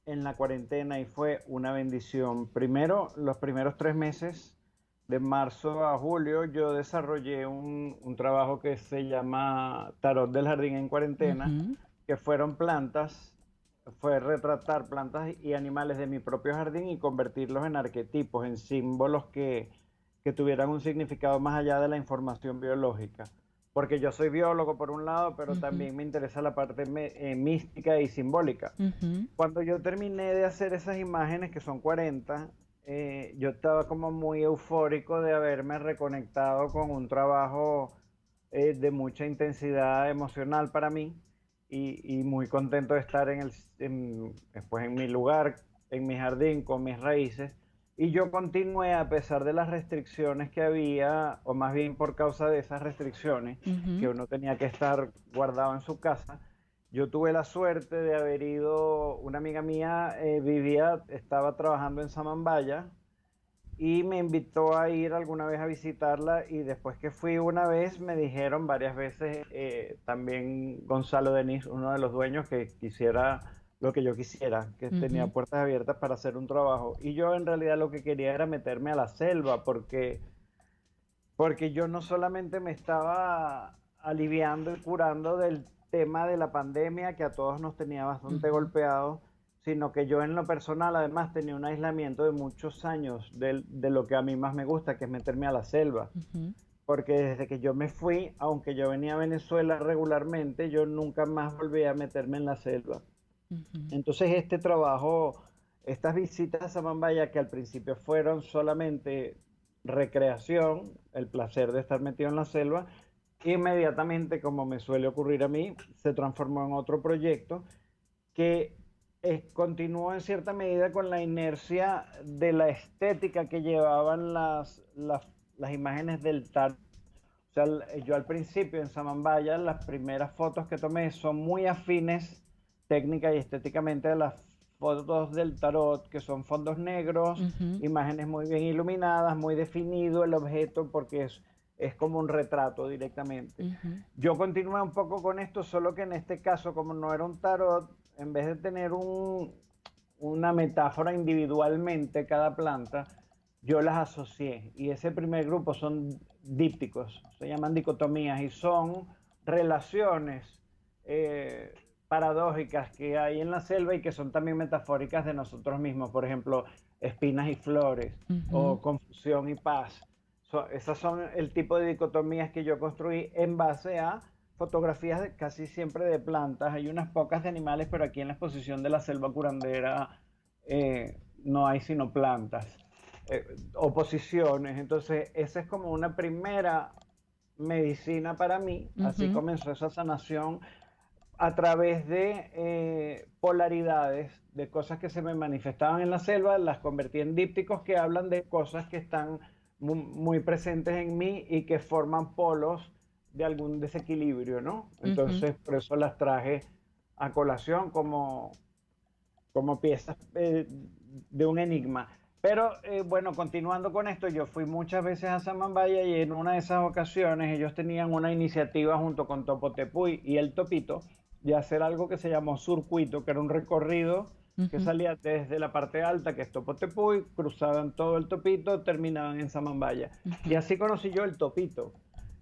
en la cuarentena y fue una bendición. Primero, los primeros 3 meses, de marzo a julio, yo desarrollé un trabajo que se llama Tarot del Jardín en Cuarentena, que fueron plantas, fue retratar plantas y animales de mi propio jardín y convertirlos en arquetipos, en símbolos que tuvieran un significado más allá de la información biológica. Porque yo soy biólogo por un lado, pero también me interesa la parte mística y simbólica. Cuando yo terminé de hacer esas imágenes, que son 40, yo estaba como muy eufórico de haberme reconectado con un trabajo de mucha intensidad emocional para mí, y muy contento de estar en mi lugar, en mi jardín, con mis raíces. Y yo continué a pesar de las restricciones que había, o más bien por causa de esas restricciones, que uno tenía que estar guardado en su casa. Yo tuve la suerte de haber ido, una amiga mía estaba trabajando en Samambaya y me invitó a ir alguna vez a visitarla, y después que fui una vez me dijeron varias veces, también Gonzalo Denis, uno de los dueños, que quisiera lo que yo quisiera, que tenía puertas abiertas para hacer un trabajo. Y yo en realidad lo que quería era meterme a la selva, porque yo no solamente me estaba aliviando y curando del tema de la pandemia, que a todos nos tenía bastante golpeados, sino que yo en lo personal además tenía un aislamiento de muchos años de lo que a mí más me gusta, que es meterme a la selva. Porque desde que yo me fui, aunque yo venía a Venezuela regularmente, yo nunca más volví a meterme en la selva. Entonces este trabajo, estas visitas a Samambaya, que al principio fueron solamente recreación, el placer de estar metido en la selva, inmediatamente, como me suele ocurrir a mí, se transformó en otro proyecto que continuó en cierta medida con la inercia de la estética que llevaban las imágenes del tarot. O sea, yo al principio en Samambaya, las primeras fotos que tomé son muy afines técnica y estéticamente a las fotos del tarot, que son fondos negros, imágenes muy bien iluminadas, muy definido el objeto, porque es como un retrato directamente. Yo continué un poco con esto, solo que en este caso, como no era un tarot, en vez de tener una metáfora individualmente cada planta, yo las asocié. Y ese primer grupo son dípticos, se llaman dicotomías, y son relaciones paradójicas que hay en la selva y que son también metafóricas de nosotros mismos. Por ejemplo, espinas y flores, o confusión y paz. Esas son el tipo de dicotomías que yo construí en base a fotografías casi siempre de plantas. Hay unas pocas de animales, pero aquí en la exposición de la selva curandera no hay sino plantas, oposiciones. Entonces esa es como una primera medicina para mí. Así comenzó esa sanación a través de polaridades, de cosas que se me manifestaban en la selva, las convertí en dípticos que hablan de cosas que están muy presentes en mí y que forman polos de algún desequilibrio, ¿no? Entonces, por eso las traje a colación como piezas de un enigma. Pero, bueno, continuando con esto, yo fui muchas veces a Samambaya y en una de esas ocasiones ellos tenían una iniciativa junto con Topotepuy y el Topito de hacer algo que se llamó Surcuito, que era un recorrido que salía desde la parte alta, que es Topotepuy, cruzaban todo el Topito, terminaban en Samambaya. Y así conocí yo el Topito,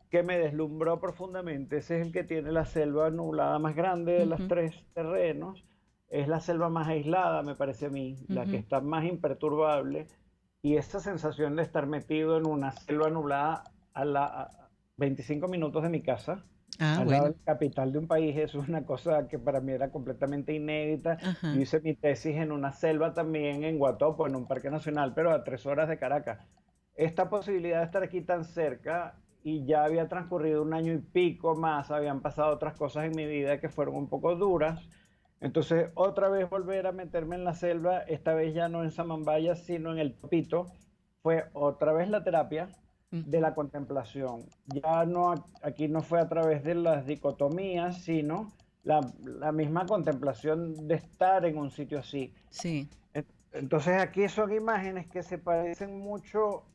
que me deslumbró profundamente. Ese es el que tiene la selva nublada más grande de los tres terrenos. Es la selva más aislada, me parece a mí, la que está más imperturbable. Y esa sensación de estar metido en una selva nublada a 25 minutos de mi casa, al lado de la capital de un país, eso es una cosa que para mí era completamente inédita. Yo hice mi tesis en una selva también en Guatopo, en un parque nacional, pero a 3 horas de Caracas. Esta posibilidad de estar aquí tan cerca, y ya había transcurrido 1 año y pico más, habían pasado otras cosas en mi vida que fueron un poco duras. Entonces, otra vez volver a meterme en la selva, esta vez ya no en Samambaya, sino en el Topito, fue otra vez la terapia de la contemplación. Ya no, aquí no fue a través de las dicotomías, sino la misma contemplación de estar en un sitio así. Sí. Entonces aquí son imágenes que se parecen mucho,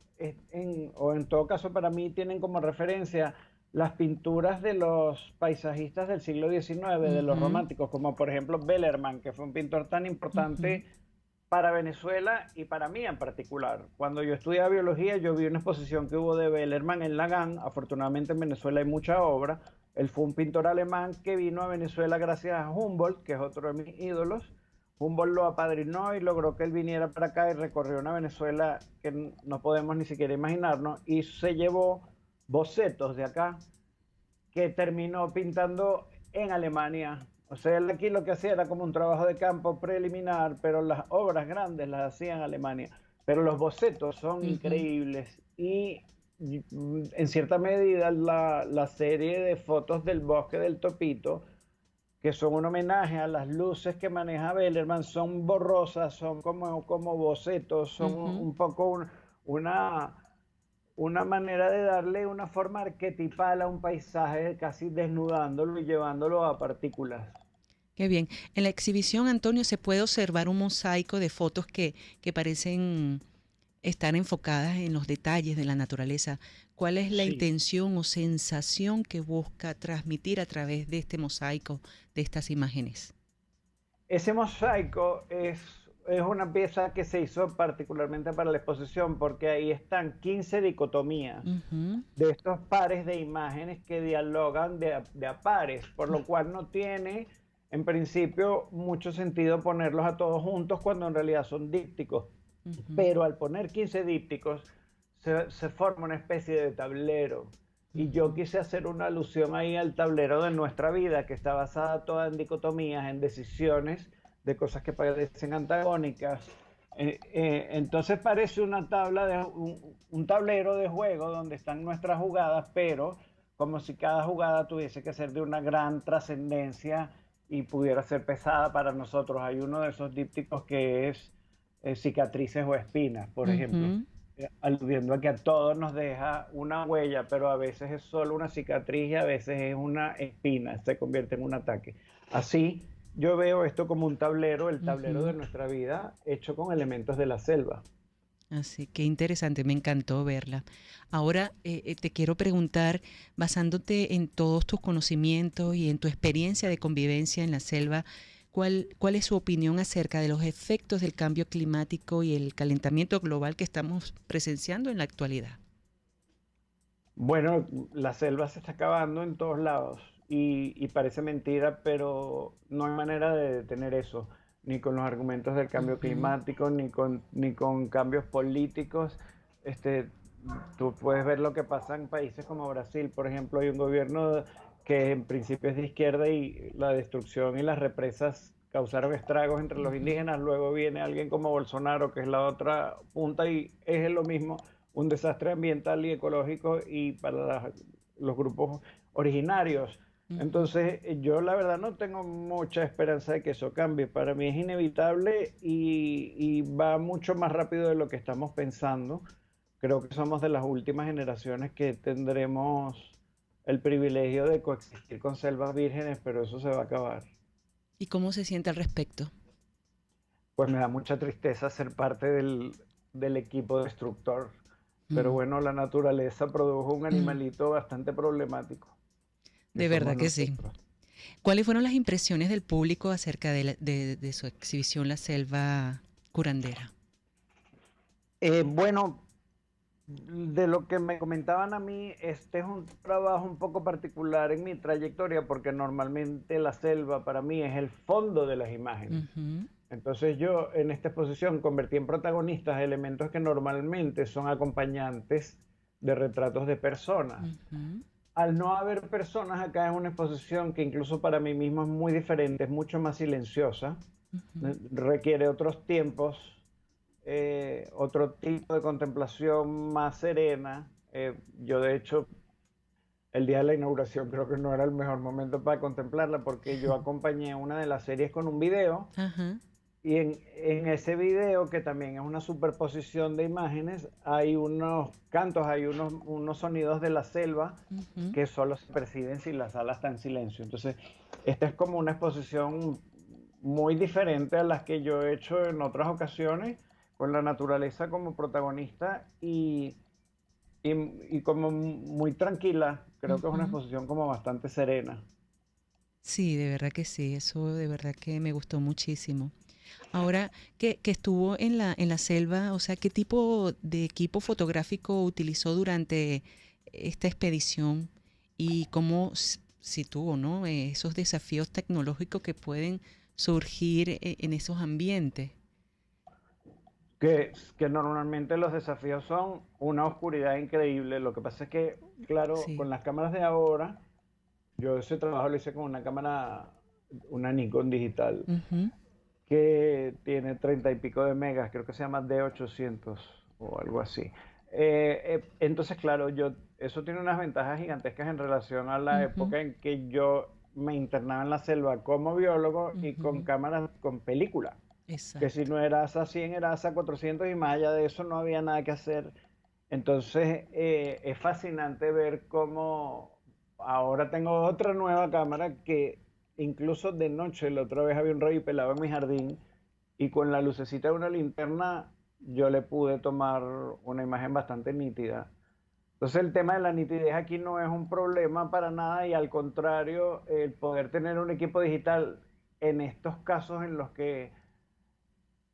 o en todo caso para mí tienen como referencia las pinturas de los paisajistas del siglo XIX, de los románticos, como por ejemplo Bellerman, que fue un pintor tan importante para Venezuela y para mí en particular. Cuando yo estudiaba biología, yo vi una exposición que hubo de Bellerman en Lagán. Afortunadamente en Venezuela hay mucha obra. Él fue un pintor alemán que vino a Venezuela gracias a Humboldt, que es otro de mis ídolos. Humboldt lo apadrinó y logró que él viniera para acá y recorrió una Venezuela que no podemos ni siquiera imaginarnos, y se llevó bocetos de acá que terminó pintando en Alemania. O sea, él aquí lo que hacía era como un trabajo de campo preliminar, pero las obras grandes las hacía en Alemania. Pero los bocetos son increíbles, y en cierta medida la serie de fotos del bosque del Topito, que son un homenaje a las luces que maneja Bellerman, son borrosas, son como bocetos, son un poco una manera de darle una forma arquetipal a un paisaje, casi desnudándolo y llevándolo a partículas. Qué bien. En la exhibición, Antonio, se puede observar un mosaico de fotos que parecen estar enfocadas en los detalles de la naturaleza. ¿Cuál es la intención o sensación que busca transmitir a través de este mosaico, de estas imágenes? Ese mosaico es una pieza que se hizo particularmente para la exposición, porque ahí están 15 dicotomías de estos pares de imágenes que dialogan de a pares, por lo cual no tiene en principio mucho sentido ponerlos a todos juntos cuando en realidad son dípticos. Pero al poner 15 dípticos se forma una especie de tablero, y yo quise hacer una alusión ahí al tablero de nuestra vida, que está basada toda en dicotomías, en decisiones de cosas que parecen antagónicas. Entonces parece una tabla un tablero de juego donde están nuestras jugadas, pero como si cada jugada tuviese que ser de una gran trascendencia y pudiera ser pesada para nosotros. Hay uno de esos dípticos que es cicatrices o espinas, por ejemplo, Ujú. aludiendo a que a todos nos deja una huella, pero a veces es solo una cicatriz y a veces es una espina, se convierte en un ataque. Así, yo veo esto como un tablero, el tablero de Ujú. nuestra vida, hecho con elementos de la selva. Así que interesante, me encantó verla. Ahora te quiero preguntar, basándote en todos tus conocimientos y en tu experiencia de convivencia en la selva, ¿cuál es su opinión acerca de los efectos del cambio climático y el calentamiento global que estamos presenciando en la actualidad? Bueno, la selva se está acabando en todos lados y parece mentira, pero no hay manera de detener eso, ni con los argumentos del cambio Ujú. climático, ni con cambios políticos. Este, tú puedes ver lo que pasa en países como Brasil, por ejemplo, hay un gobierno que en principio es de izquierda y la destrucción y las represas causaron estragos entre los Ujú. indígenas. Luego viene alguien como Bolsonaro, que es la otra punta, y es lo mismo, un desastre ambiental y ecológico y para los grupos originarios. Ujú. Entonces, yo la verdad no tengo mucha esperanza de que eso cambie. Para mí es inevitable y va mucho más rápido de lo que estamos pensando. Creo que somos de las últimas generaciones que tendremos el privilegio de coexistir con selvas vírgenes, pero eso se va a acabar. ¿Y cómo se siente al respecto? Pues me da mucha tristeza ser parte del equipo destructor. Pero Mm. bueno, la naturaleza produjo un Mm. animalito bastante problemático, que De somos verdad que sí. nosotros. ¿Cuáles fueron las impresiones del público acerca de su exhibición La Selva Curandera? Bueno, de lo que me comentaban a mí, este es un trabajo un poco particular en mi trayectoria porque normalmente la selva para mí es el fondo de las imágenes. Ujú. Entonces yo en esta exposición convertí en protagonistas elementos que normalmente son acompañantes de retratos de personas. Ujú. Al no haber personas acá es una exposición que incluso para mí mismo es muy diferente, es mucho más silenciosa, Ujú. requiere otros tiempos, otro tipo de contemplación más serena. Yo de hecho el día de la inauguración creo que no era el mejor momento para contemplarla porque yo acompañé una de las series con un video Ajá. y en ese video, que también es una superposición de imágenes, hay unos cantos, hay unos sonidos de la selva Ujú. que solo se perciben si la sala está en silencio. Entonces, esta es como una exposición muy diferente a las que yo he hecho en otras ocasiones, con la naturaleza como protagonista y como muy tranquila. Creo que es una Ujú. exposición como bastante serena. Sí, de verdad que sí, eso de verdad que me gustó muchísimo. Ahora que estuvo en la selva, o sea, ¿qué tipo de equipo fotográfico utilizó durante esta expedición y cómo si tuvo, ¿no? Esos desafíos tecnológicos que pueden surgir en esos ambientes? Que normalmente los desafíos son una oscuridad increíble. Lo que pasa es que, claro, Sí. con las cámaras de ahora, yo ese trabajo lo hice con una cámara, una Nikon digital, Ujú. que tiene 30 y pico de megas, creo que se llama D800 o algo así. Entonces, claro, eso tiene unas ventajas gigantescas en relación a la Ujú. época en que yo me internaba en la selva como biólogo y con Ujú. cámaras con película, que si Exacto. no era ASA 100 era ASA 400 y más allá de eso no había nada que hacer. Entonces es fascinante ver cómo ahora tengo otra nueva cámara que incluso de noche, la otra vez había un rey pelado en mi jardín y con la lucecita de una linterna yo le pude tomar una imagen bastante nítida. Entonces el tema de la nitidez aquí no es un problema para nada y al contrario, el poder tener un equipo digital en estos casos en los que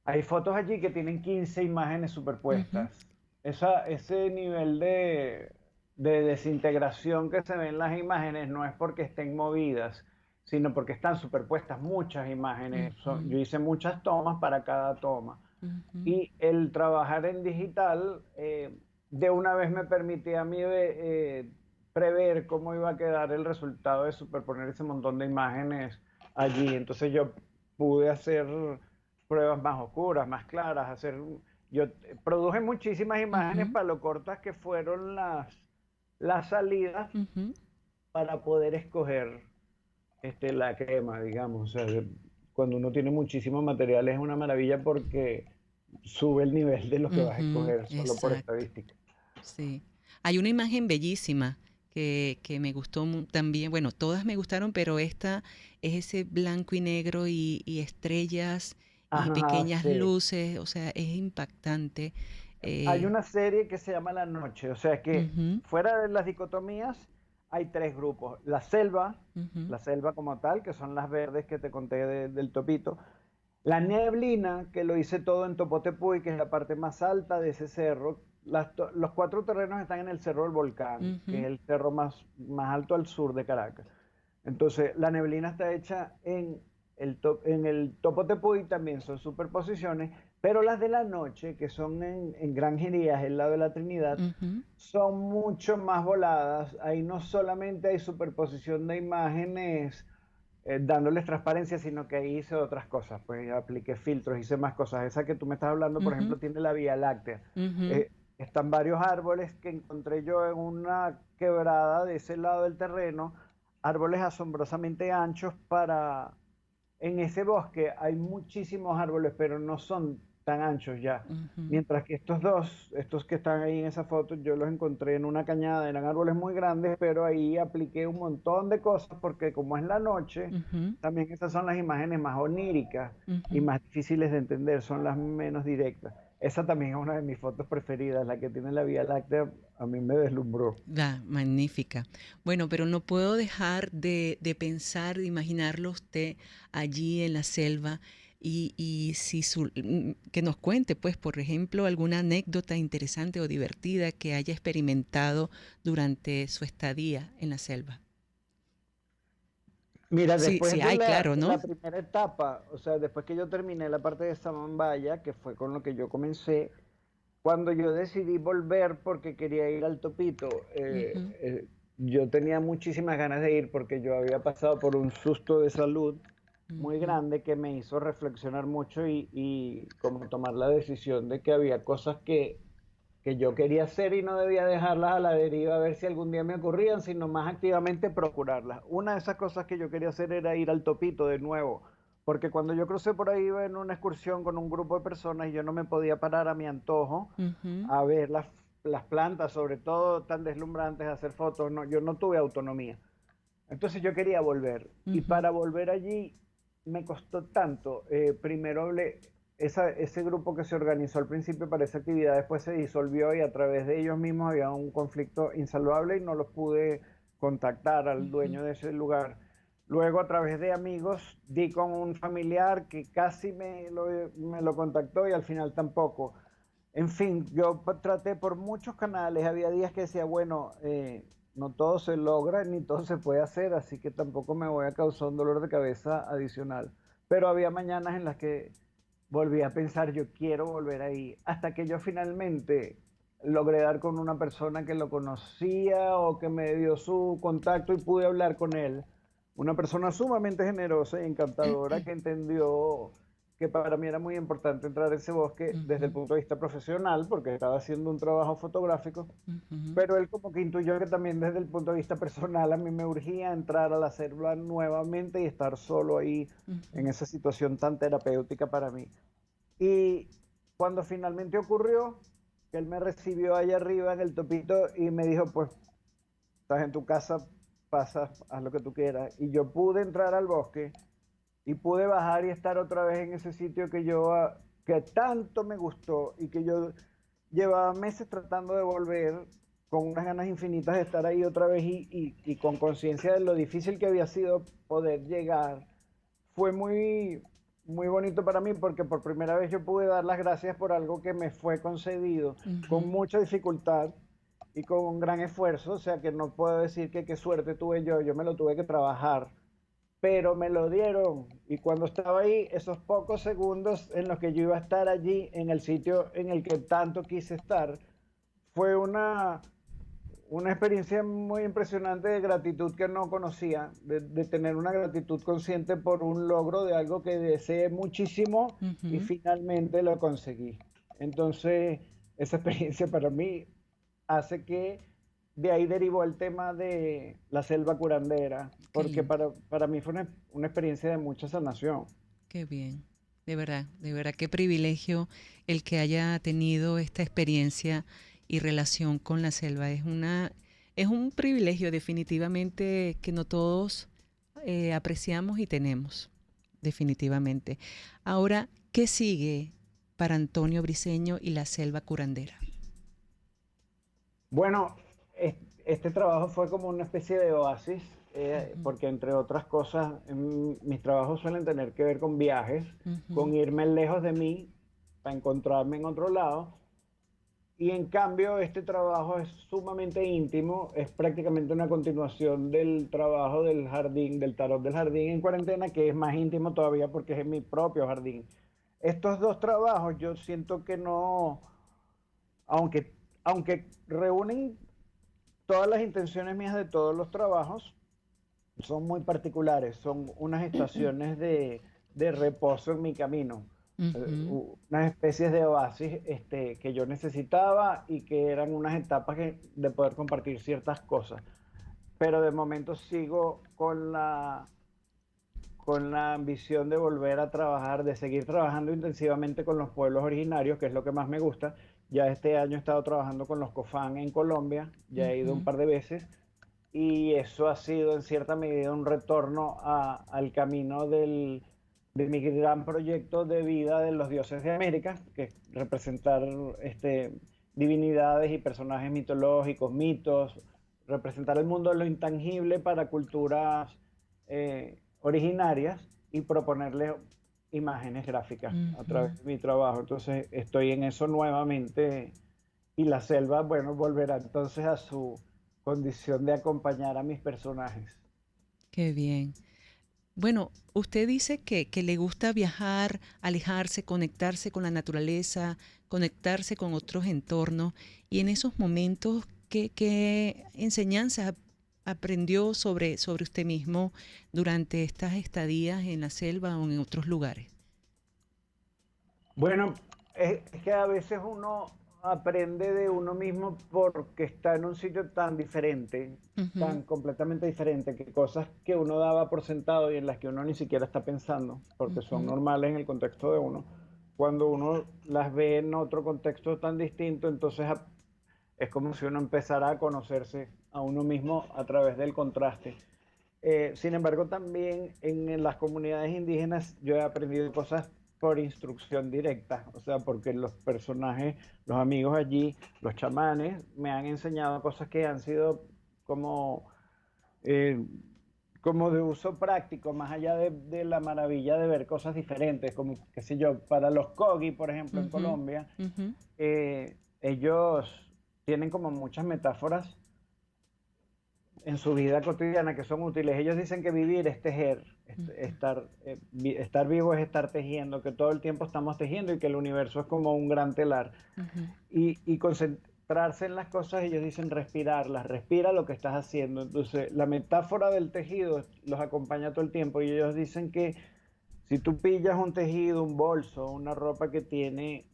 hay fotos allí que tienen 15 imágenes Ujú. superpuestas. Ese nivel de desintegración que se ve en las imágenes no es porque estén movidas, sino porque están superpuestas muchas imágenes. Ujú. Yo hice muchas tomas para cada toma. Ujú. Y el trabajar en digital de una vez me permitía a mí prever cómo iba a quedar el resultado de superponer ese montón de imágenes allí. Entonces yo pude hacer pruebas más oscuras, más claras, yo produje muchísimas imágenes Ujú. para lo cortas que fueron las salidas, Ujú. para poder escoger la crema, digamos. O sea, cuando uno tiene muchísimo material es una maravilla porque sube el nivel de lo que vas a escoger solo por estadística. Sí. Hay una imagen bellísima que me gustó también. Bueno, todas me gustaron, pero esta es ese blanco y negro y estrellas y pequeñas luces. O sea, es impactante. Hay una serie que se llama La Noche. O sea que fuera de las dicotomías hay 3 grupos. La selva como tal, que son las verdes que te conté del topito. La neblina, que lo hice todo en Topotepuy, que es la parte más alta de ese cerro. Los 4 terrenos están en el Cerro del Volcán, que es el cerro más alto al sur de Caracas. Entonces, la neblina está hecha en el Topotepuy, también son superposiciones, pero las de la noche, que son en Granjerías, el lado de la Trinidad, son mucho más voladas. Ahí no solamente hay superposición de imágenes dándoles transparencia, sino que ahí hice otras cosas, pues apliqué filtros, hice más cosas. Esa que tú me estás hablando, por ejemplo, tiene la Vía Láctea. Están varios árboles que encontré yo en una quebrada de ese lado del terreno, árboles asombrosamente anchos en ese bosque hay muchísimos árboles, pero no son tan anchos ya. Mientras que estos que están ahí en esa foto, yo los encontré en una cañada, eran árboles muy grandes, pero ahí apliqué un montón de cosas, porque como es la noche, también estas son las imágenes más oníricas y más difíciles de entender, son las menos directas. Esa también es una de mis fotos preferidas, la que tiene la Vía Láctea, a mí me deslumbró. Magnífica. Bueno, pero no puedo dejar de pensar, de imaginarlo usted allí en la selva y que nos cuente, pues, por ejemplo, alguna anécdota interesante o divertida que haya experimentado durante su estadía en la selva. Mira, después de la primera etapa, o sea, después que yo terminé la parte de Samambaya, que fue con lo que yo comencé, cuando yo decidí volver porque quería ir al Topito, yo tenía muchísimas ganas de ir porque yo había pasado por un susto de salud muy grande que me hizo reflexionar mucho y como tomar la decisión de que había cosas que yo quería hacer y no debía dejarlas a la deriva a ver si algún día me ocurrían, sino más activamente procurarlas. Una de esas cosas que yo quería hacer era ir al Topito de nuevo, porque cuando yo crucé por ahí iba en una excursión con un grupo de personas y yo no me podía parar a mi antojo a ver las plantas, sobre todo tan deslumbrantes, a hacer fotos. No, yo no tuve autonomía. Entonces yo quería volver. Y para volver allí me costó tanto. Primero hablé... Ese grupo que se organizó al principio para esa actividad después se disolvió y a través de ellos mismos había un conflicto insalvable y no los pude contactar al dueño de ese lugar. Luego a través de amigos di con un familiar que casi me lo contactó y al final tampoco. En fin, yo traté por muchos canales, había días que decía, bueno, no todo se logra ni todo se puede hacer, así que tampoco me voy a causar un dolor de cabeza adicional. Pero había mañanas en las que volví a pensar, yo quiero volver ahí, hasta que yo finalmente logré dar con una persona que lo conocía o que me dio su contacto y pude hablar con él. Una persona sumamente generosa y encantadora que entendió que para mí era muy importante entrar a ese bosque desde el punto de vista profesional, porque estaba haciendo un trabajo fotográfico, pero él como que intuyó que también desde el punto de vista personal a mí me urgía entrar a la selva nuevamente y estar solo ahí en esa situación tan terapéutica para mí. Y cuando finalmente ocurrió, que él me recibió allá arriba en el Topito y me dijo, pues, estás en tu casa, pasa, haz lo que tú quieras. Y yo pude entrar al bosque y pude bajar y estar otra vez en ese sitio que tanto me gustó y que yo llevaba meses tratando de volver con unas ganas infinitas de estar ahí otra vez y con conciencia de lo difícil que había sido poder llegar. Fue muy, muy bonito para mí porque por primera vez yo pude dar las gracias por algo que me fue concedido con mucha dificultad y con un gran esfuerzo. O sea que no puedo decir que qué suerte tuve yo me lo tuve que trabajar, pero me lo dieron. Y cuando estaba ahí, esos pocos segundos en los que yo iba a estar allí, en el sitio en el que tanto quise estar, fue una experiencia muy impresionante de gratitud que no conocía, de tener una gratitud consciente por un logro de algo que deseé muchísimo y finalmente lo conseguí. Entonces, esa experiencia para mí hace que de ahí derivó el tema de la selva curandera, porque para mí fue una experiencia de mucha sanación. Qué bien, de verdad, qué privilegio el que haya tenido esta experiencia y relación con la selva. Es un privilegio definitivamente que no todos apreciamos y tenemos, definitivamente. Ahora, ¿qué sigue para Antonio Briceño y la selva curandera? Bueno, este trabajo fue como una especie de oasis, porque entre otras cosas, mis trabajos suelen tener que ver con viajes, con irme lejos de mí para encontrarme en otro lado. Y en cambio, este trabajo es sumamente íntimo, es prácticamente una continuación del trabajo del jardín, del tarot del jardín en cuarentena, que es más íntimo todavía porque es en mi propio jardín. Estos dos trabajos yo siento que no, aunque reúnen todas las intenciones mías de todos los trabajos, son muy particulares, son unas estaciones de reposo en mi camino. Unas especies de oasis que yo necesitaba y que eran unas etapas de poder compartir ciertas cosas. Pero de momento sigo con la ambición de volver a trabajar, de seguir trabajando intensivamente con los pueblos originarios, que es lo que más me gusta. Ya este año he estado trabajando con los Cofán en Colombia, ya he ido un par de veces, y eso ha sido en cierta medida un retorno al camino de mi gran proyecto de vida de los dioses de América, que es representar divinidades y personajes mitológicos, mitos, representar el mundo de lo intangible para culturas originarias y proponerle imágenes gráficas a través de mi trabajo. Entonces estoy en eso nuevamente, y la selva, bueno, volverá entonces a su condición de acompañar a mis personajes. Qué bien. Bueno, usted dice que le gusta viajar, alejarse, conectarse con la naturaleza, conectarse con otros entornos, y en esos momentos, ¿qué enseñanzas aprendió sobre usted mismo durante estas estadías en la selva o en otros lugares? Bueno, es que a veces uno aprende de uno mismo porque está en un sitio tan diferente, tan completamente diferente, que cosas que uno daba por sentado y en las que uno ni siquiera está pensando, porque son normales en el contexto de uno, cuando uno las ve en otro contexto tan distinto, entonces es como si uno empezara a conocerse a uno mismo a través del contraste. Sin embargo, también en las comunidades indígenas yo he aprendido cosas por instrucción directa, o sea, porque los personajes, los amigos allí, los chamanes, me han enseñado cosas que han sido como de uso práctico, más allá de la maravilla de ver cosas diferentes, como, qué sé yo, para los Kogi, por ejemplo, en Colombia, ellos tienen como muchas metáforas en su vida cotidiana que son útiles. Ellos dicen que vivir es tejer, estar vivo es estar tejiendo, que todo el tiempo estamos tejiendo y que el universo es como un gran telar. Y concentrarse en las cosas, ellos dicen respirarlas, respira lo que estás haciendo. Entonces, la metáfora del tejido los acompaña todo el tiempo, y ellos dicen que si tú pillas un tejido, un bolso, una ropa que tiene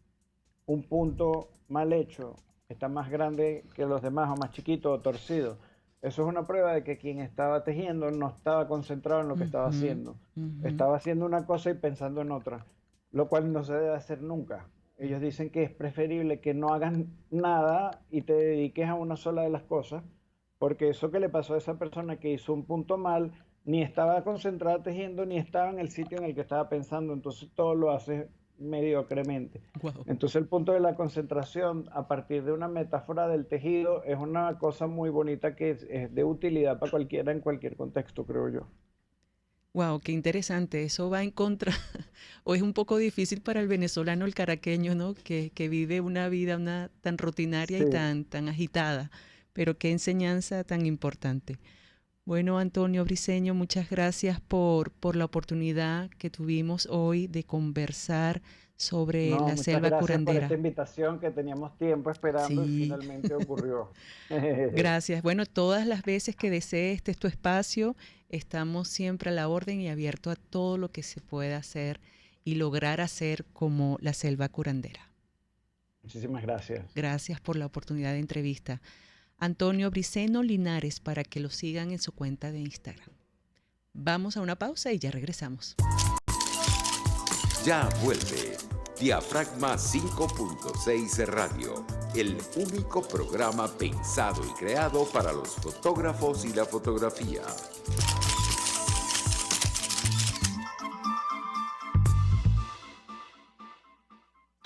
un punto mal hecho, está más grande que los demás o más chiquito o torcido, eso es una prueba de que quien estaba tejiendo no estaba concentrado en lo que estaba haciendo. Estaba haciendo una cosa y pensando en otra, lo cual no se debe hacer nunca. Ellos dicen que es preferible que no hagas nada y te dediques a una sola de las cosas, porque eso que le pasó a esa persona que hizo un punto mal, ni estaba concentrada tejiendo, ni estaba en el sitio en el que estaba pensando, entonces todo lo hace mediocremente. Wow. Entonces el punto de la concentración a partir de una metáfora del tejido es una cosa muy bonita que es de utilidad para cualquiera en cualquier contexto, creo yo. Wow, qué interesante. Eso va en contra, o es un poco difícil para el venezolano, el caraqueño, ¿no? Que vive una vida tan rutinaria y tan agitada. Pero qué enseñanza tan importante. Bueno, Antonio Briceño, muchas gracias por la oportunidad que tuvimos hoy de conversar sobre la selva curandera. Muchas gracias por esta invitación que teníamos tiempo esperando y finalmente ocurrió. Gracias. Bueno, todas las veces que desee, este es tu espacio, estamos siempre a la orden y abierto a todo lo que se pueda hacer y lograr hacer como la selva curandera. Muchísimas gracias. Gracias por la oportunidad de entrevista. Antonio Briceno Linares, para que lo sigan en su cuenta de Instagram. Vamos a una pausa y ya regresamos. Ya vuelve Diafragma 5.6 Radio, el único programa pensado y creado para los fotógrafos y la fotografía.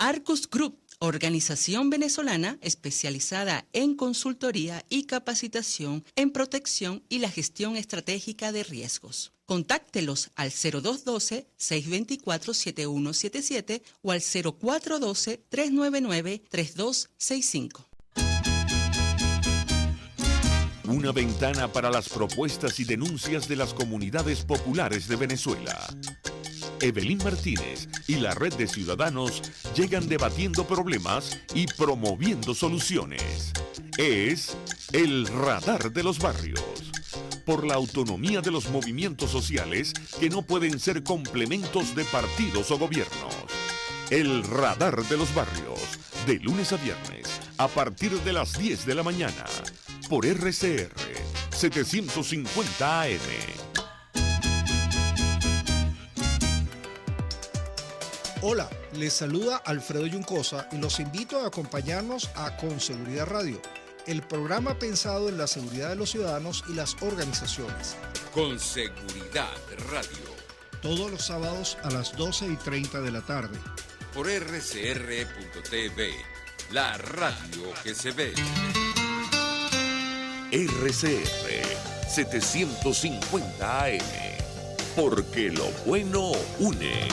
Arcus Group, organización venezolana especializada en consultoría y capacitación en protección y la gestión estratégica de riesgos. Contáctelos al 0212-624-7177 o al 0412-399-3265. Una ventana para las propuestas y denuncias de las comunidades populares de Venezuela. Evelyn Martínez y la Red de Ciudadanos llegan debatiendo problemas y promoviendo soluciones. Es el Radar de los Barrios. Por la autonomía de los movimientos sociales que no pueden ser complementos de partidos o gobiernos. El Radar de los Barrios, de lunes a viernes, a partir de las 10 de la mañana, por RCR 750 AM. Hola, les saluda Alfredo Yuncosa y los invito a acompañarnos a Con Seguridad Radio, el programa pensado en la seguridad de los ciudadanos y las organizaciones. Con Seguridad Radio. Todos los sábados a las 12:30 de la tarde. Por rcr.tv, la radio que se ve. RCR 750 AM, porque lo bueno une.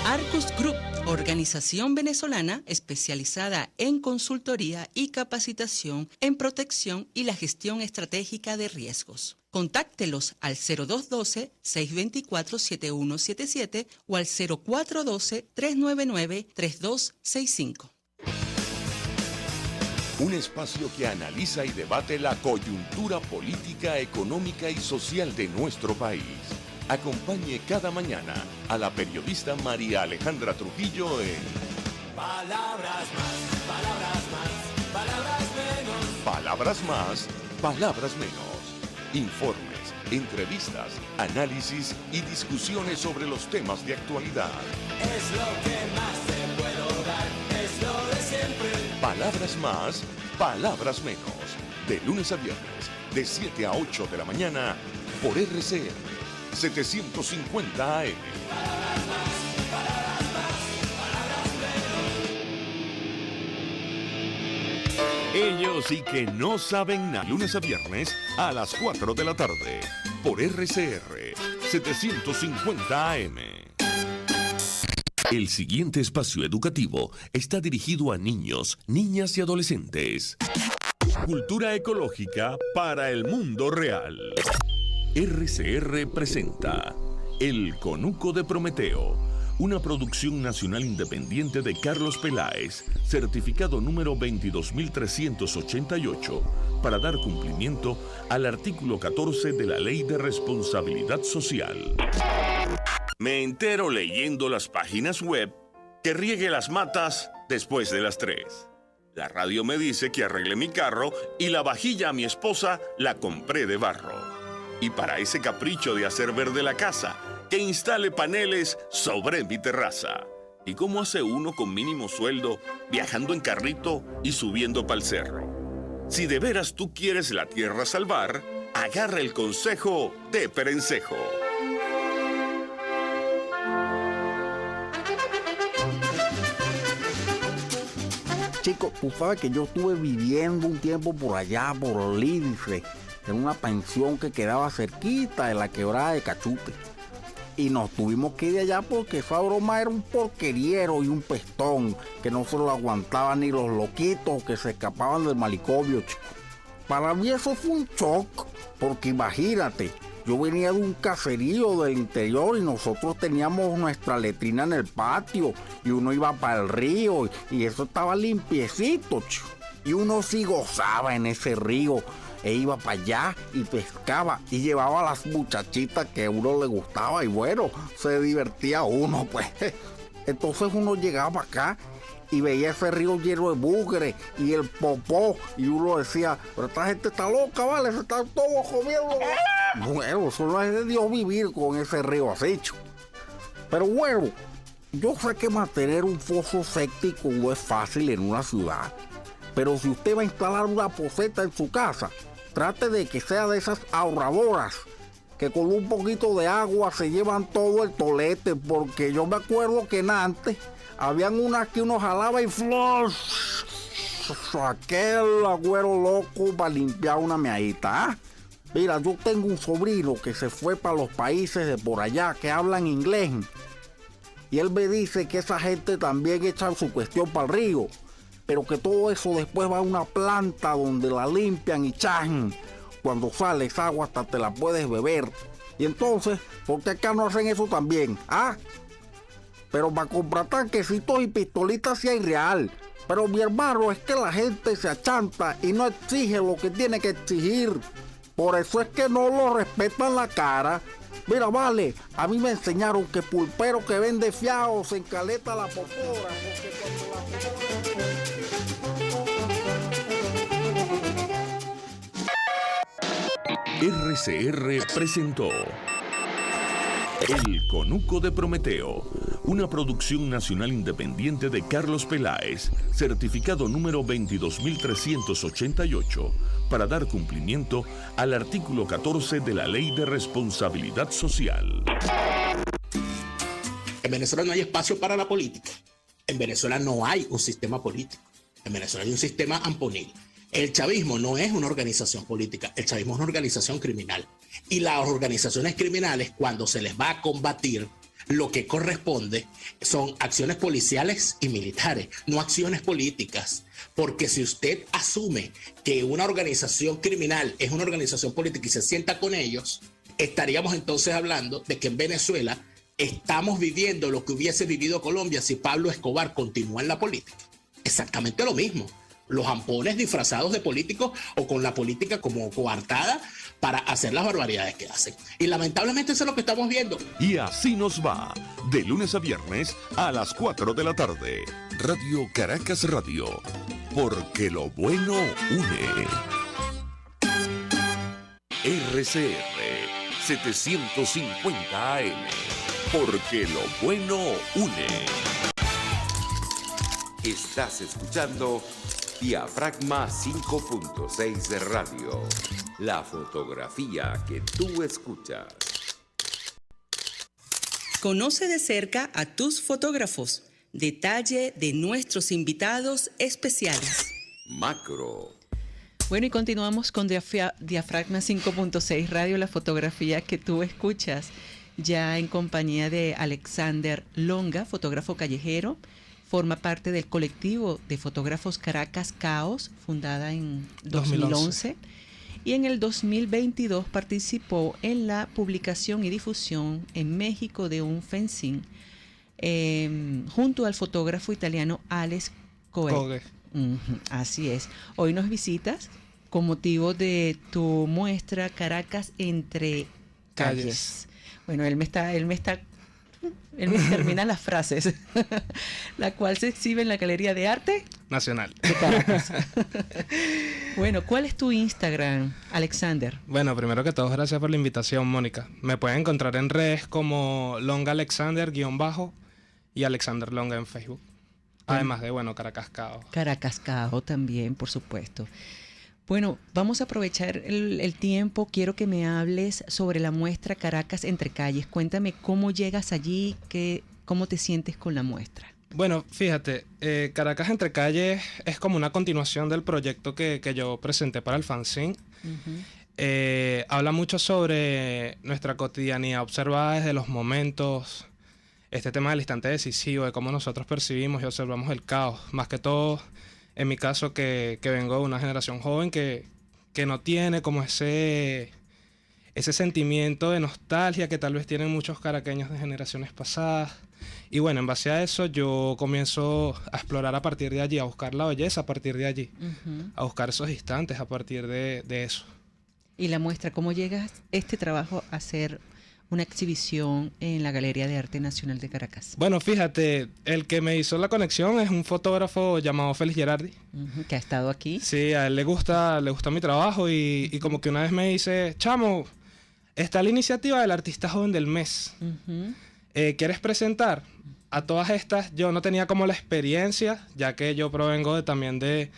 Arcus Group, organización venezolana especializada en consultoría y capacitación en protección y la gestión estratégica de riesgos. Contáctelos al 0212-624-7177 o al 0412-399-3265. Un espacio que analiza y debate la coyuntura política, económica y social de nuestro país. Acompañe cada mañana a la periodista María Alejandra Trujillo en Palabras más, palabras más, palabras menos. Palabras más, palabras menos. Informes, entrevistas, análisis y discusiones sobre los temas de actualidad. Es lo que más te puedo dar, es lo de siempre. Palabras más, palabras menos. De lunes a viernes, de 7 a 8 de la mañana, por RCR 750 AM. Palabras más, palabras más, palabras menos. Ellos y que no saben nada. Lunes a viernes a las 4 de la tarde. Por RCR 750 AM. El siguiente espacio educativo está dirigido a niños, niñas y adolescentes. Cultura ecológica para el mundo real. RCR presenta El Conuco de Prometeo, una producción nacional independiente de Carlos Peláez, certificado número 22388, para dar cumplimiento al artículo 14 de la Ley de Responsabilidad Social. Me entero leyendo las páginas web que riegue las matas después de las 3. La radio me dice que arregle mi carro y la vajilla a mi esposa la compré de barro. Y para ese capricho de hacer verde la casa, que instale paneles sobre mi terraza. ¿Y cómo hace uno con mínimo sueldo, viajando en carrito y subiendo pa'l cerro? Si de veras tú quieres la tierra salvar, agarra el consejo de Perencejo. Chico, tú sabes que yo estuve viviendo un tiempo por allá, por Lídice, en una pensión que quedaba cerquita de la quebrada de Cachupe. Y nos tuvimos que ir de allá porque esa broma era un porqueriero y un pestón que no se lo aguantaban ni los loquitos que se escapaban del manicomio, chico. Para mí eso fue un shock, porque imagínate, yo venía de un caserío del interior y nosotros teníamos nuestra letrina en el patio y uno iba para el río y eso estaba limpiecito, chico. Y uno sí gozaba en ese río. E iba para allá y pescaba y llevaba a las muchachitas que a uno le gustaba y bueno, se divertía uno pues. Entonces uno llegaba acá y veía ese río lleno de mugre y el popó, y uno decía, pero esta gente está loca, ¿vale? Se están todos comiendo. Bueno, eso no es de Dios vivir con ese río así, chico. Pero bueno, yo sé que mantener un foso séptico no es fácil en una ciudad, pero si usted va a instalar una poceta en su casa, trate de que sea de esas ahorradoras, que con un poquito de agua se llevan todo el tolete, porque yo me acuerdo que antes habían unas que uno jalaba y flush, aquel agüero loco para limpiar una meadita, ¿ah? Mira, yo tengo un sobrino que se fue para los países de por allá que hablan inglés, y él me dice que esa gente también echa su cuestión para el río, pero que todo eso después va a una planta donde la limpian y chajan. Cuando sale esa agua hasta te la puedes beber. Y entonces, ¿por qué acá no hacen eso también? ¿Ah? Pero para comprar tanquecitos y pistolitas sí hay real. Pero mi hermano, es que la gente se achanta y no exige lo que tiene que exigir. Por eso es que no lo respetan la cara. Mira, vale, a mí me enseñaron que pulpero que vende fiao se encaleta la popora. RCR presentó El Conuco de Prometeo, una producción nacional independiente de Carlos Peláez, certificado número 22388, para dar cumplimiento al artículo 14 de la Ley de Responsabilidad Social. En Venezuela no hay espacio para la política. En Venezuela no hay un sistema político. En Venezuela hay un sistema amponil. El chavismo no es una organización política, el chavismo es una organización criminal. Y las organizaciones criminales, cuando se les va a combatir, lo que corresponde son acciones policiales y militares, no acciones políticas. Porque si usted asume que una organización criminal es una organización política y se sienta con ellos, estaríamos entonces hablando de que en Venezuela estamos viviendo lo que hubiese vivido Colombia si Pablo Escobar continúa en la política. Exactamente lo mismo. Los ampones disfrazados de políticos o con la política como coartada para hacer las barbaridades que hacen. Y lamentablemente eso es lo que estamos viendo. Y así nos va, de lunes a viernes a las 4 de la tarde. Radio Caracas Radio, porque lo bueno une. RCR 750 AM, porque lo bueno une. Estás escuchando Diafragma 5.6 de radio. La fotografía que tú escuchas. Conoce de cerca a tus fotógrafos. Detalle de nuestros invitados especiales. Macro. Bueno, y continuamos con Diafragma 5.6 Radio, la fotografía que tú escuchas, ya en compañía de Alexander Longa, fotógrafo callejero. Forma parte del colectivo de fotógrafos Caracas Caos, fundada en 2011. Y en el 2022 participó en la publicación y difusión en México de un fanzine junto al fotógrafo italiano Alex Coe. Así es. Hoy nos visitas con motivo de tu muestra Caracas entre calles. Bueno, él me termina las frases, la cual se exhibe en la Galería de Arte Nacional de Caracas. Bueno, ¿cuál es tu Instagram, Alexander? Bueno, primero que todo, gracias por la invitación, Mónica. Me pueden encontrar en redes como longalexander_ y Alexander Longa en Facebook. Además de, Caracas Caos. Caracas Caos también, por supuesto. Bueno, vamos a aprovechar el tiempo. Quiero que me hables sobre la muestra Caracas entre calles. Cuéntame cómo llegas allí, cómo te sientes con la muestra. Bueno, fíjate, Caracas entre calles es como una continuación del proyecto que yo presenté para el fanzine. Habla mucho sobre nuestra cotidianidad observada desde los momentos, este tema del instante decisivo, de cómo nosotros percibimos y observamos el caos. Más que todo, en mi caso, que vengo de una generación joven que no tiene como ese sentimiento de nostalgia que tal vez tienen muchos caraqueños de generaciones pasadas. Y bueno, en base a eso yo comienzo a explorar a partir de allí, a buscar la belleza a partir de allí, a buscar esos instantes a partir de eso. Y la muestra, ¿cómo llegas este trabajo a ser una exhibición en la Galería de Arte Nacional de Caracas? Bueno, fíjate, el que me hizo la conexión es un fotógrafo llamado Félix Gerardi. Que ha estado aquí. Sí, a él le gusta mi trabajo y como que una vez me dice, chamo, está la iniciativa del artista joven del mes. ¿Quieres presentar? A todas estas yo no tenía como la experiencia, ya que yo provengo también de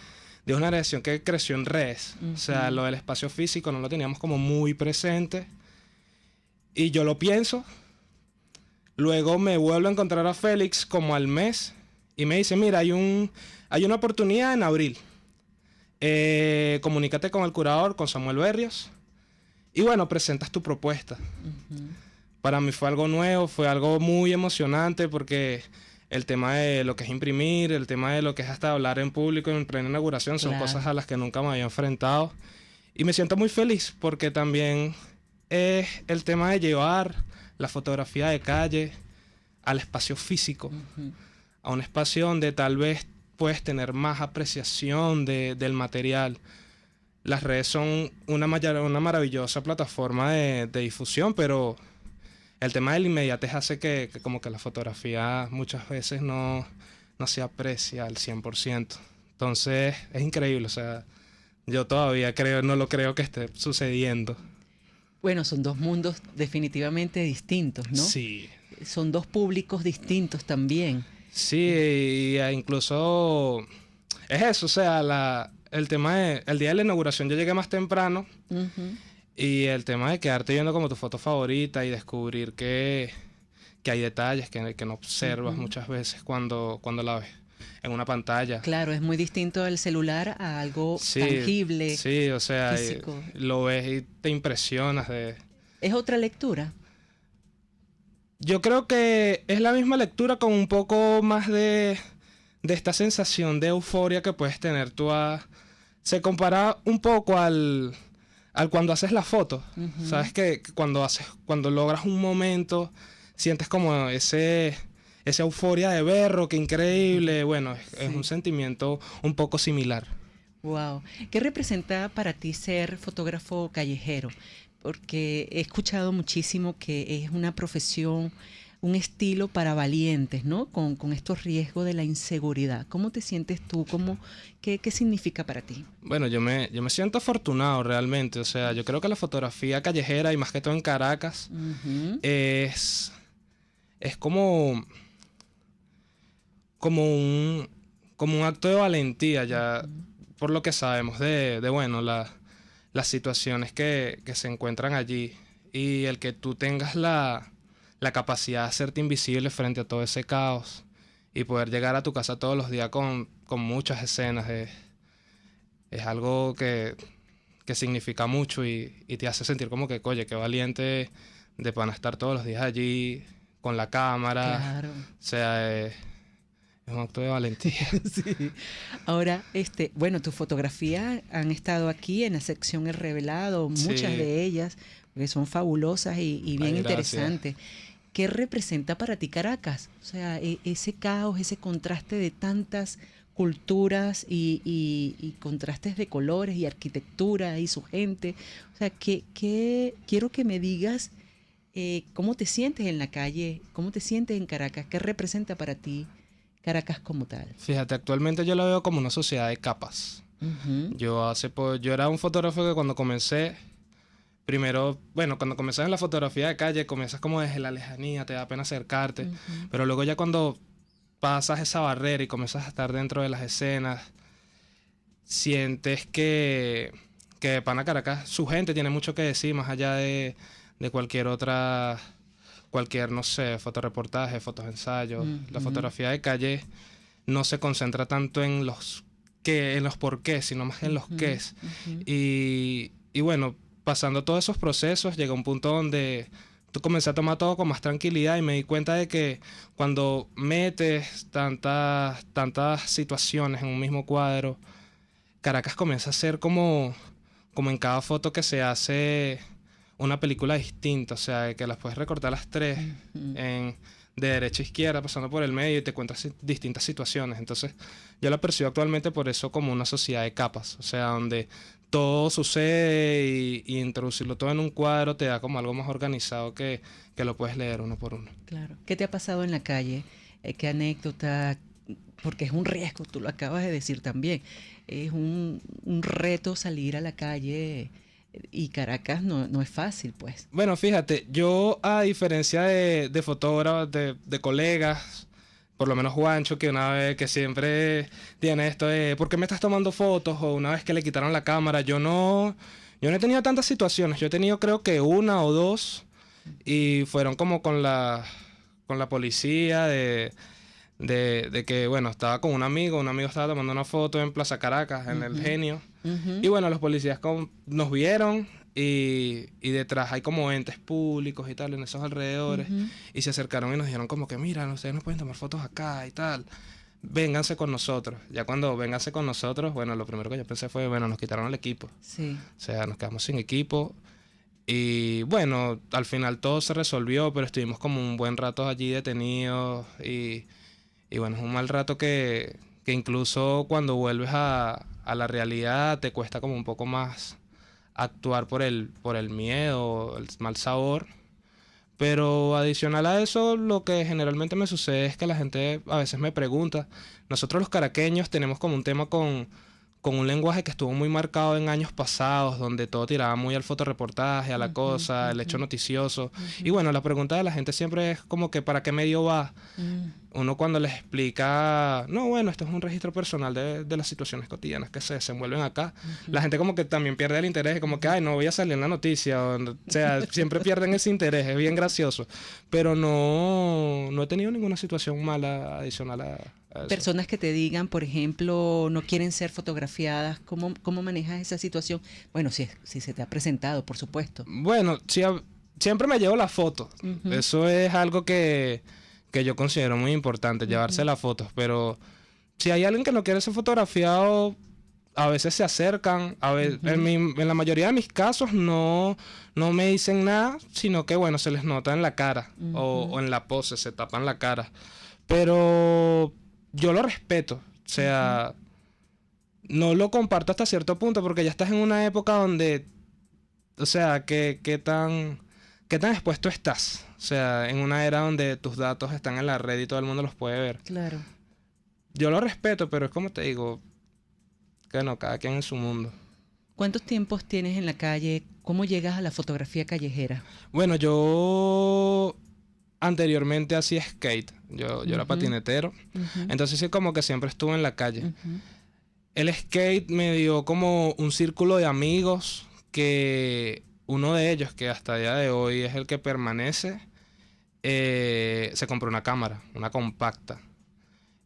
una generación que creció en redes. O sea, lo del espacio físico no lo teníamos como muy presente. Y yo lo pienso. Luego me vuelvo a encontrar a Félix como al mes y me dice, mira, hay una oportunidad en abril. Comunícate con el curador, con Samuel Berrios. Y bueno, presentas tu propuesta. Para mí fue algo nuevo, fue algo muy emocionante porque el tema de lo que es imprimir, el tema de lo que es hasta hablar en público en plena inauguración son cosas a las que nunca me había enfrentado. Y me siento muy feliz porque también es el tema de llevar la fotografía de calle al espacio físico, a un espacio donde tal vez puedes tener más apreciación del material. Las redes son una maravillosa plataforma de difusión, pero el tema del inmediatez hace que como que la fotografía muchas veces no se aprecia al 100%. Entonces es increíble, o sea, yo todavía no lo creo que esté sucediendo. Bueno, son dos mundos definitivamente distintos, ¿no? Sí. Son dos públicos distintos también. Sí, incluso es eso, o sea, el tema el día de la inauguración yo llegué más temprano. Y el tema de quedarte viendo como tu foto favorita y descubrir que hay detalles que no observas muchas veces cuando la ves en una pantalla. Claro, es muy distinto el celular a algo tangible. Sí, o sea, físico. Lo ves y te impresionas de... ¿Es otra lectura? Yo creo que es la misma lectura con un poco más de esta sensación de euforia que puedes tener tú. Se compara un poco al cuando haces la foto. Sabes que cuando logras un momento, sientes como esa euforia de verlo, qué increíble. Bueno, es un sentimiento un poco similar. Wow. ¿Qué representa para ti ser fotógrafo callejero? Porque he escuchado muchísimo que es una profesión, un estilo para valientes, ¿no? Con estos riesgos de la inseguridad. ¿Cómo te sientes tú? ¿Qué significa para ti? Bueno, yo me siento afortunado realmente. O sea, yo creo que la fotografía callejera, y más que todo en Caracas, es como un acto de valentía, ya por lo que sabemos de las situaciones que se encuentran allí. Y el que tú tengas la capacidad de hacerte invisible frente a todo ese caos y poder llegar a tu casa todos los días con muchas escenas es algo que significa mucho y te hace sentir como que, oye, qué valiente de pana estar todos los días allí con la cámara. Claro. O sea, es un acto de valentía. Sí. Ahora, bueno, tus fotografías han estado aquí en la sección El Revelado, muchas de ellas, porque son fabulosas y bien interesantes. ¿Qué representa para ti Caracas? O sea, ese caos, ese contraste de tantas culturas y contrastes de colores y arquitectura y su gente. O sea, quiero que me digas cómo te sientes en la calle, cómo te sientes en Caracas, qué representa para ti Caracas como tal. Fíjate, actualmente yo la veo como una sociedad de capas. Yo era un fotógrafo que cuando comencé... Primero, bueno, cuando comienzas en la fotografía de calle, comienzas como desde la lejanía, te da pena acercarte, pero luego ya cuando pasas esa barrera y comienzas a estar dentro de las escenas, sientes que pana Caracas, su gente tiene mucho que decir, más allá de cualquier no sé, fotoreportaje, fotos ensayos. La fotografía de calle no se concentra tanto en los porqués, sino más en los qués. Y bueno, pasando todos esos procesos, llega un punto donde tú comencé a tomar todo con más tranquilidad y me di cuenta de que cuando metes tantas situaciones en un mismo cuadro, Caracas comienza a ser como en cada foto que se hace una película distinta, o sea, que las puedes recortar las tres de derecha a izquierda, pasando por el medio y te encuentras distintas situaciones. Entonces, yo la percibo actualmente por eso como una sociedad de capas, o sea, donde todo sucede y introducirlo todo en un cuadro te da como algo más organizado que lo puedes leer uno por uno. Claro. ¿Qué te ha pasado en la calle? ¿Qué anécdota? Porque es un riesgo, tú lo acabas de decir también. Es un reto salir a la calle y Caracas no es fácil, pues. Bueno, fíjate, yo a diferencia de fotógrafos, de colegas, por lo menos Juancho, que una vez que siempre tiene esto de ¿por qué me estás tomando fotos? O una vez que le quitaron la cámara, yo no he tenido tantas situaciones. Yo he tenido creo que una o dos y fueron como con la policía de que, bueno, estaba con un amigo estaba tomando una foto en Plaza Caracas, en el Genio. Y bueno, los policías nos vieron y detrás hay como entes públicos y tal en esos alrededores. Y se acercaron y nos dijeron como que, mira, ustedes no pueden tomar fotos acá y tal. Vénganse con nosotros. Ya cuando vénganse con nosotros, bueno, lo primero que yo pensé fue, bueno, nos quitaron el equipo. Sí. O sea, nos quedamos sin equipo. Y bueno, al final todo se resolvió, pero estuvimos como un buen rato allí detenidos y bueno, es un mal rato que incluso cuando vuelves a la realidad te cuesta como un poco más actuar por el miedo, el mal sabor. Pero adicional a eso, lo que generalmente me sucede es que la gente a veces me pregunta. Nosotros los caraqueños tenemos como un tema con un lenguaje que estuvo muy marcado en años pasados, donde todo tiraba muy al fotoreportaje, a la cosa, el hecho noticioso. Y bueno, la pregunta de la gente siempre es como que ¿para qué medio va? Uno cuando les explica, no, bueno, esto es un registro personal de las situaciones cotidianas que se desenvuelven acá, la gente como que también pierde el interés, como que, ay, no voy a salir en la noticia, o sea, siempre pierden ese interés, es bien gracioso. Pero no he tenido ninguna situación mala adicional a eso. Personas que te digan, por ejemplo, no quieren ser fotografiadas, ¿cómo manejas esa situación? Bueno, si se te ha presentado, por supuesto. Bueno, siempre me llevo las fotos. Eso es algo que yo considero muy importante, llevarse las fotos. Pero si hay alguien que no quiere ser fotografiado, a veces se acercan. En la mayoría de mis casos no me dicen nada, sino que, bueno, se les nota en la cara o en la pose, se tapan la cara. Pero yo lo respeto, o sea, no lo comparto hasta cierto punto porque ya estás en una época donde, o sea, ¿qué tan expuesto estás? O sea, en una era donde tus datos están en la red y todo el mundo los puede ver. Claro. Yo lo respeto, pero es como te digo, que no, cada quien en su mundo. ¿Cuántos tiempos tienes en la calle? ¿Cómo llegas a la fotografía callejera? Bueno, yo anteriormente hacía skate. Yo era patinetero. Entonces sí, como que siempre estuve en la calle. El skate me dio como un círculo de amigos que uno de ellos, que hasta el día de hoy es el que permanece, se compró una cámara, una compacta.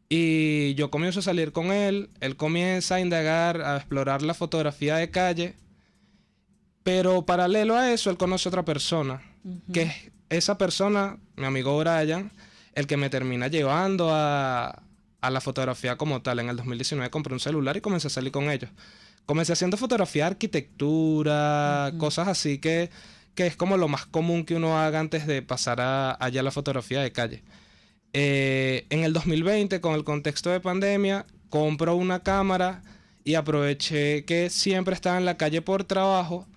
Y yo comienzo a salir con él comienza a indagar, a explorar la fotografía de calle, pero paralelo a eso, él conoce a otra persona, que es esa persona, mi amigo Brian, el que me termina llevando a la fotografía como tal. En el 2019 compré un celular y comencé a salir con ellos. Comencé haciendo fotografía de arquitectura, cosas así que es como lo más común que uno haga antes de pasar allá a la fotografía de calle. En el 2020, con el contexto de pandemia, compro una cámara y aproveché que siempre estaba en la calle por trabajo.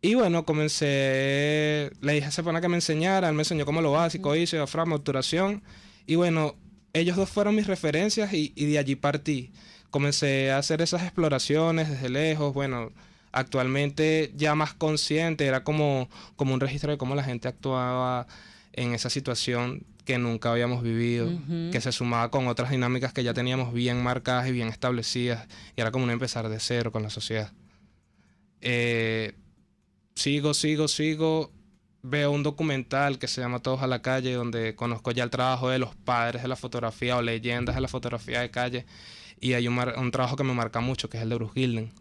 Y bueno, le dije a ese pana que me enseñara, él me enseñó como lo básico, hice diafragma, obturación. Y bueno, ellos dos fueron mis referencias y de allí partí. Comencé a hacer esas exploraciones desde lejos. Bueno, actualmente ya más consciente, era como un registro de cómo la gente actuaba en esa situación que nunca habíamos vivido, que se sumaba con otras dinámicas que ya teníamos bien marcadas y bien establecidas. Y era como un empezar de cero con la sociedad. Sigo, veo un documental que se llama Todos a la Calle, donde conozco ya el trabajo de los padres de la fotografía o leyendas de la fotografía de calle, y hay un trabajo que me marca mucho, que es el de Bruce Gilden.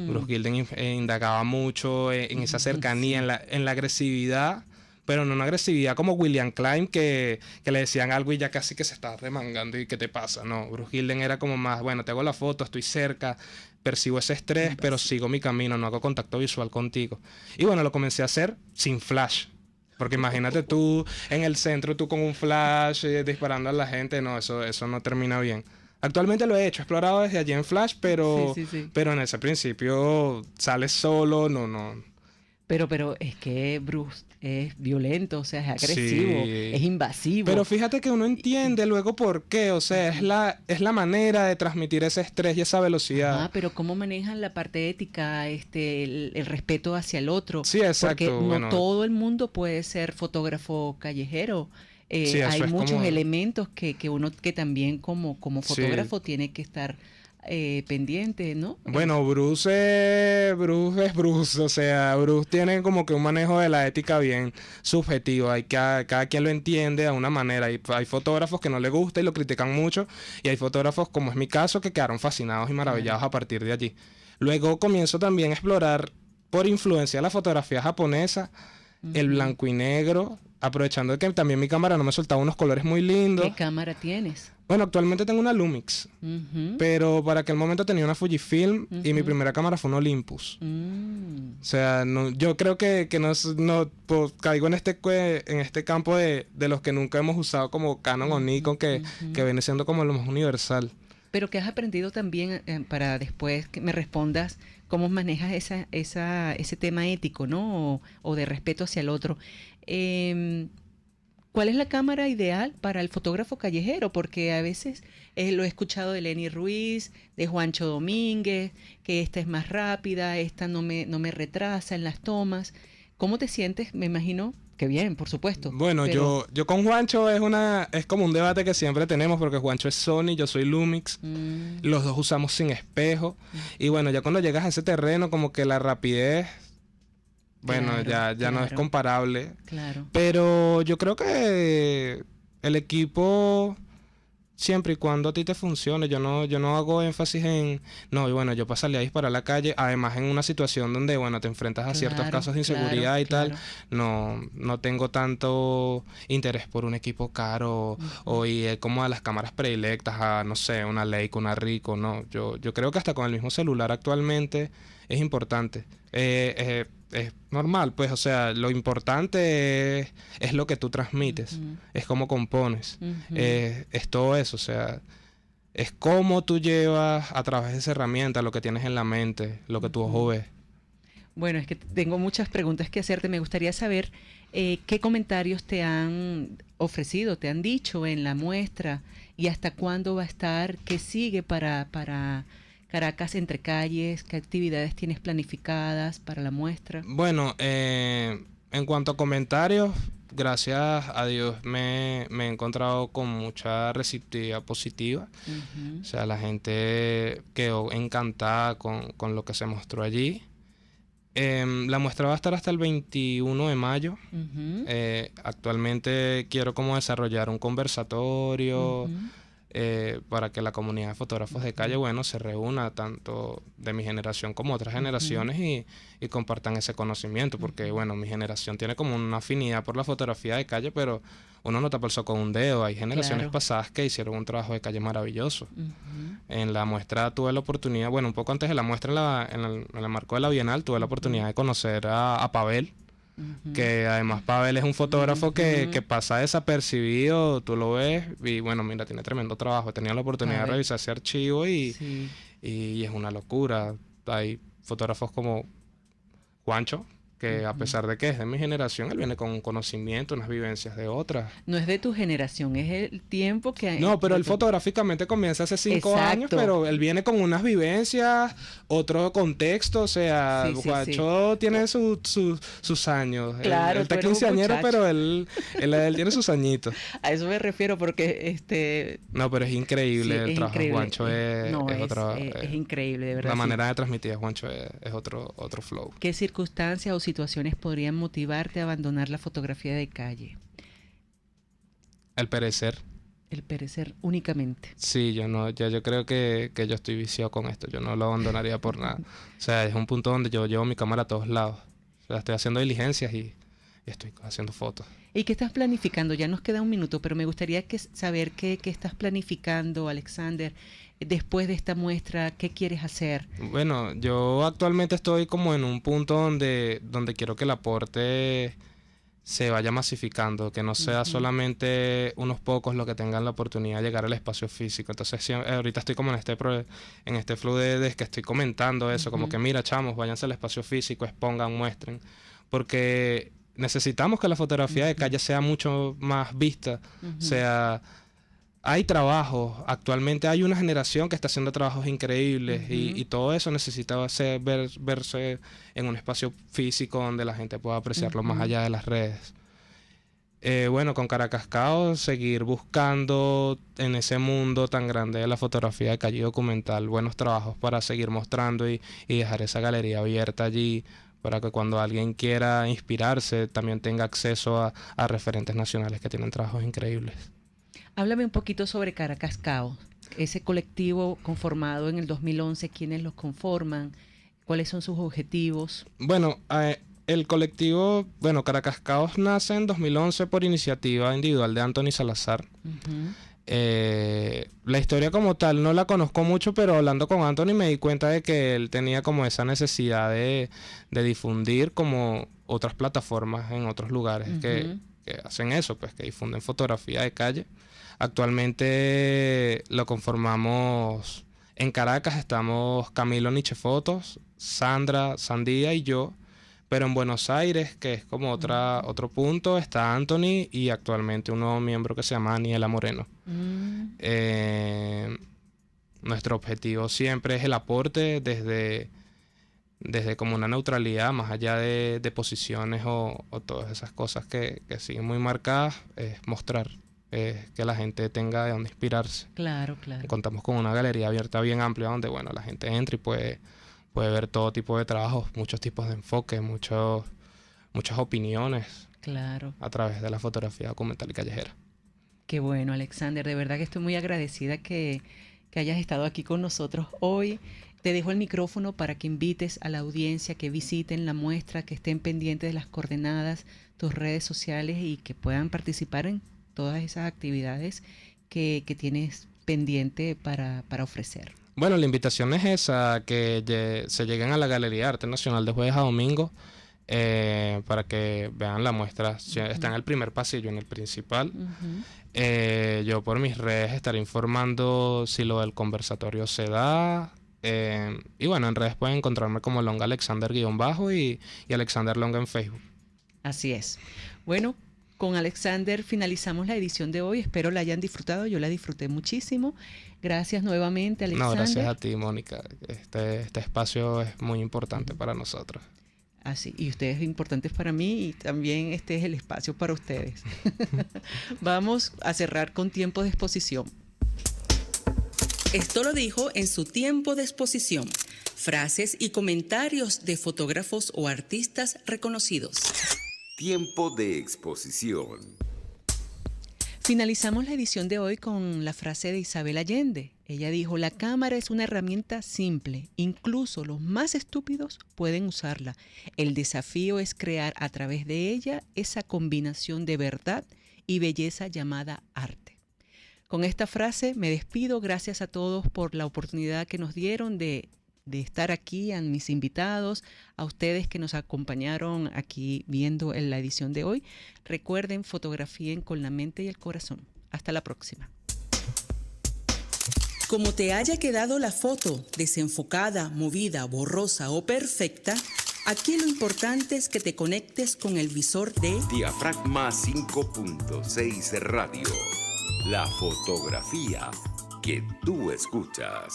Bruce Gilden indagaba mucho en esa cercanía, en la agresividad, pero no una agresividad como William Klein, que le decían algo y ya casi que se estaba remangando y ¿qué te pasa? No, Bruce Gilden era como más, bueno, te hago la foto, estoy cerca, percibo ese estrés, pero sigo mi camino, no hago contacto visual contigo. Y bueno, lo comencé a hacer sin flash. Porque imagínate tú en el centro, tú con un flash disparando a la gente. No, eso no termina bien. Actualmente lo he hecho, he explorado desde allí en Flash, pero en ese principio sales solo, no. Pero es que Bruce es violento, o sea, es agresivo, es invasivo. Pero fíjate que uno entiende luego por qué, o sea, es la manera de transmitir ese estrés y esa velocidad. Pero cómo manejan la parte ética, el respeto hacia el otro. Sí, exacto. Porque no todo el mundo puede ser fotógrafo callejero. Hay muchos elementos que uno que también como fotógrafo tiene que estar pendiente, ¿no? Bueno, Bruce es Bruce, o sea, Bruce tiene como que un manejo de la ética bien subjetivo, cada quien lo entiende de una manera, hay fotógrafos que no le gusta y lo critican mucho, y hay fotógrafos, como es mi caso, que quedaron fascinados y maravillados a partir de allí. Luego comienzo también a explorar, por influencia de la fotografía japonesa, el blanco y negro, aprovechando que también mi cámara no me soltaba unos colores muy lindos. ¿Qué cámara tienes? Bueno, actualmente tengo una Lumix, pero para aquel momento tenía una Fujifilm y mi primera cámara fue un Olympus. O sea, yo creo que no pues, caigo en este campo de los que nunca hemos usado como Canon o Nikon, que viene siendo como lo más universal. Pero que has aprendido también, para después que me respondas, cómo manejas ese tema ético, ¿no? O de respeto hacia el otro. ¿Cuál es la cámara ideal para el fotógrafo callejero? Porque a veces lo he escuchado de Lenny Ruiz, de Juancho Domínguez, que esta es más rápida, esta no me retrasa en las tomas. ¿Cómo te sientes? Me imagino que bien, por supuesto. Bueno, yo con Juancho es como un debate que siempre tenemos, porque Juancho es Sony, yo soy Lumix. Los dos usamos sin espejo. Y bueno, ya cuando llegas a ese terreno, como que la rapidez... Bueno, ya no es comparable. Claro. Pero yo creo que el equipo, siempre y cuando a ti te funcione, yo no hago énfasis en... No, bueno, yo para salir a disparar a la calle, además en una situación donde, bueno, te enfrentas a ciertos casos de inseguridad y tal, no tengo tanto interés por un equipo caro o ir como a las cámaras predilectas, a, no sé, una Leica, una Ricoh, no. Yo creo que hasta con el mismo celular actualmente es importante. Es normal, pues, o sea, lo importante es lo que tú transmites, es cómo compones, es todo eso, o sea, es cómo tú llevas a través de esa herramienta lo que tienes en la mente, lo que tu ojo ve. Bueno, es que tengo muchas preguntas que hacerte. Me gustaría saber qué comentarios te han ofrecido, te han dicho en la muestra y hasta cuándo va a estar, qué sigue para Caracas Entre Calles, ¿qué actividades tienes planificadas para la muestra? Bueno, en cuanto a comentarios, gracias a Dios me he encontrado con mucha receptividad positiva. O sea, la gente quedó encantada con lo que se mostró allí. La muestra va a estar hasta el 21 de mayo. Actualmente quiero como desarrollar un conversatorio para que la comunidad de fotógrafos de calle, bueno, se reúna tanto de mi generación como otras generaciones y compartan ese conocimiento, porque, bueno, mi generación tiene como una afinidad por la fotografía de calle, pero uno no tapa el sol con un dedo. Hay generaciones pasadas que hicieron un trabajo de calle maravilloso. En la muestra tuve la oportunidad, bueno, un poco antes de la muestra, en el marco de la Bienal, tuve la oportunidad de conocer a Pavel, que además Pavel es un fotógrafo que pasa desapercibido, tú lo ves y bueno, mira, tiene tremendo trabajo. He tenido la oportunidad de revisar ese archivo y es una locura. Hay fotógrafos como Juancho, que a pesar de que es de mi generación, él viene con un conocimiento, unas vivencias de otras. No es de tu generación, es el tiempo que... No, pero él fotográficamente comienza hace 5 años, pero él viene con unas vivencias, otro contexto, o sea, Juancho tiene sus años. Claro, él está quinceañero, pero él tiene sus añitos. A eso me refiero porque... No, pero es increíble el trabajo de Juancho, es increíble, de verdad. La manera de transmitir a Juancho es otro flow. ¿Qué circunstancias o situaciones podrían motivarte a abandonar la fotografía de calle? El perecer. El perecer únicamente. Sí, yo creo que yo estoy viciado con esto. Yo no lo abandonaría por nada. O sea, es un punto donde yo llevo mi cámara a todos lados. O sea, estoy haciendo diligencias y estoy haciendo fotos. ¿Y qué estás planificando? Ya nos queda un minuto, pero me gustaría saber qué estás planificando, Alexander, después de esta muestra. ¿Qué quieres hacer? Bueno, yo actualmente estoy como en un punto donde quiero que el aporte se vaya masificando, que no sea solamente unos pocos los que tengan la oportunidad de llegar al espacio físico. Entonces ahorita estoy como en este flow de que estoy comentando eso, como que mira, chamos, váyanse al espacio físico, expongan, muestren, porque necesitamos que la fotografía de calle sea mucho más vista, hay trabajos, actualmente hay una generación que está haciendo trabajos increíbles y todo eso necesita verse en un espacio físico donde la gente pueda apreciarlo más allá de las redes. Bueno, con Caracas Caos, seguir buscando en ese mundo tan grande de la fotografía de calle documental buenos trabajos para seguir mostrando y dejar esa galería abierta allí para que cuando alguien quiera inspirarse también tenga acceso a referentes nacionales que tienen trabajos increíbles. Háblame un poquito sobre Caracas Caos, ese colectivo conformado en el 2011, ¿quiénes los conforman? ¿Cuáles son sus objetivos? Bueno, el colectivo, Caracas Caos nace en 2011 por iniciativa individual de Anthony Salazar. La historia como tal no la conozco mucho, pero hablando con Anthony me di cuenta de que él tenía como esa necesidad de difundir como otras plataformas en otros lugares que hacen eso, pues que difunden fotografía de calle. Actualmente lo conformamos en Caracas, estamos Camilo Nietzsche Fotos, Sandra Sandía y yo, pero en Buenos Aires, que es como otro punto, está Anthony y actualmente un nuevo miembro que se llama Aniela Moreno. Nuestro objetivo siempre es el aporte desde como una neutralidad, más allá de posiciones o todas esas cosas que siguen muy marcadas, es mostrar. Que la gente tenga de dónde inspirarse. Claro, claro. Contamos con una galería abierta bien amplia donde, la gente entra y puede ver todo tipo de trabajos, muchos tipos de enfoque, muchas opiniones. Claro. A través de la fotografía documental y callejera. Qué bueno, Alexander. De verdad que estoy muy agradecida que hayas estado aquí con nosotros hoy. Te dejo el micrófono para que invites a la audiencia que visiten la muestra, que estén pendientes de las coordenadas, tus redes sociales y que puedan participar en todas esas actividades que tienes pendiente para ofrecer. Bueno, la invitación es esa, que se lleguen a la Galería de Arte Nacional de jueves a domingo para que vean la muestra. Está en el primer pasillo, en el principal. Yo por mis redes estaré informando si lo del conversatorio se da. Y en redes pueden encontrarme como Longa Alexander _ y Alexander Longa en Facebook. Así es. Bueno, con Alexander finalizamos la edición de hoy. Espero la hayan disfrutado. Yo la disfruté muchísimo. Gracias nuevamente, Alexander. No, gracias a ti, Mónica. Este espacio es muy importante para nosotros. Así, y ustedes importantes para mí y también este es el espacio para ustedes. Vamos a cerrar con tiempo de exposición. Esto lo dijo en su tiempo de exposición. Frases y comentarios de fotógrafos o artistas reconocidos. Tiempo de exposición. Finalizamos la edición de hoy con la frase de Isabel Allende. Ella dijo: la cámara es una herramienta simple, incluso los más estúpidos pueden usarla. El desafío es crear a través de ella esa combinación de verdad y belleza llamada arte. Con esta frase me despido. Gracias a todos por la oportunidad que nos dieron de estar aquí, a mis invitados, a ustedes que nos acompañaron aquí viendo en la edición de hoy. Recuerden, fotografíen con la mente y el corazón. Hasta la próxima. Como te haya quedado la foto, desenfocada, movida, borrosa o perfecta, aquí lo importante es que te conectes con el visor de Diafragma 5.6 Radio. La fotografía que tú escuchas.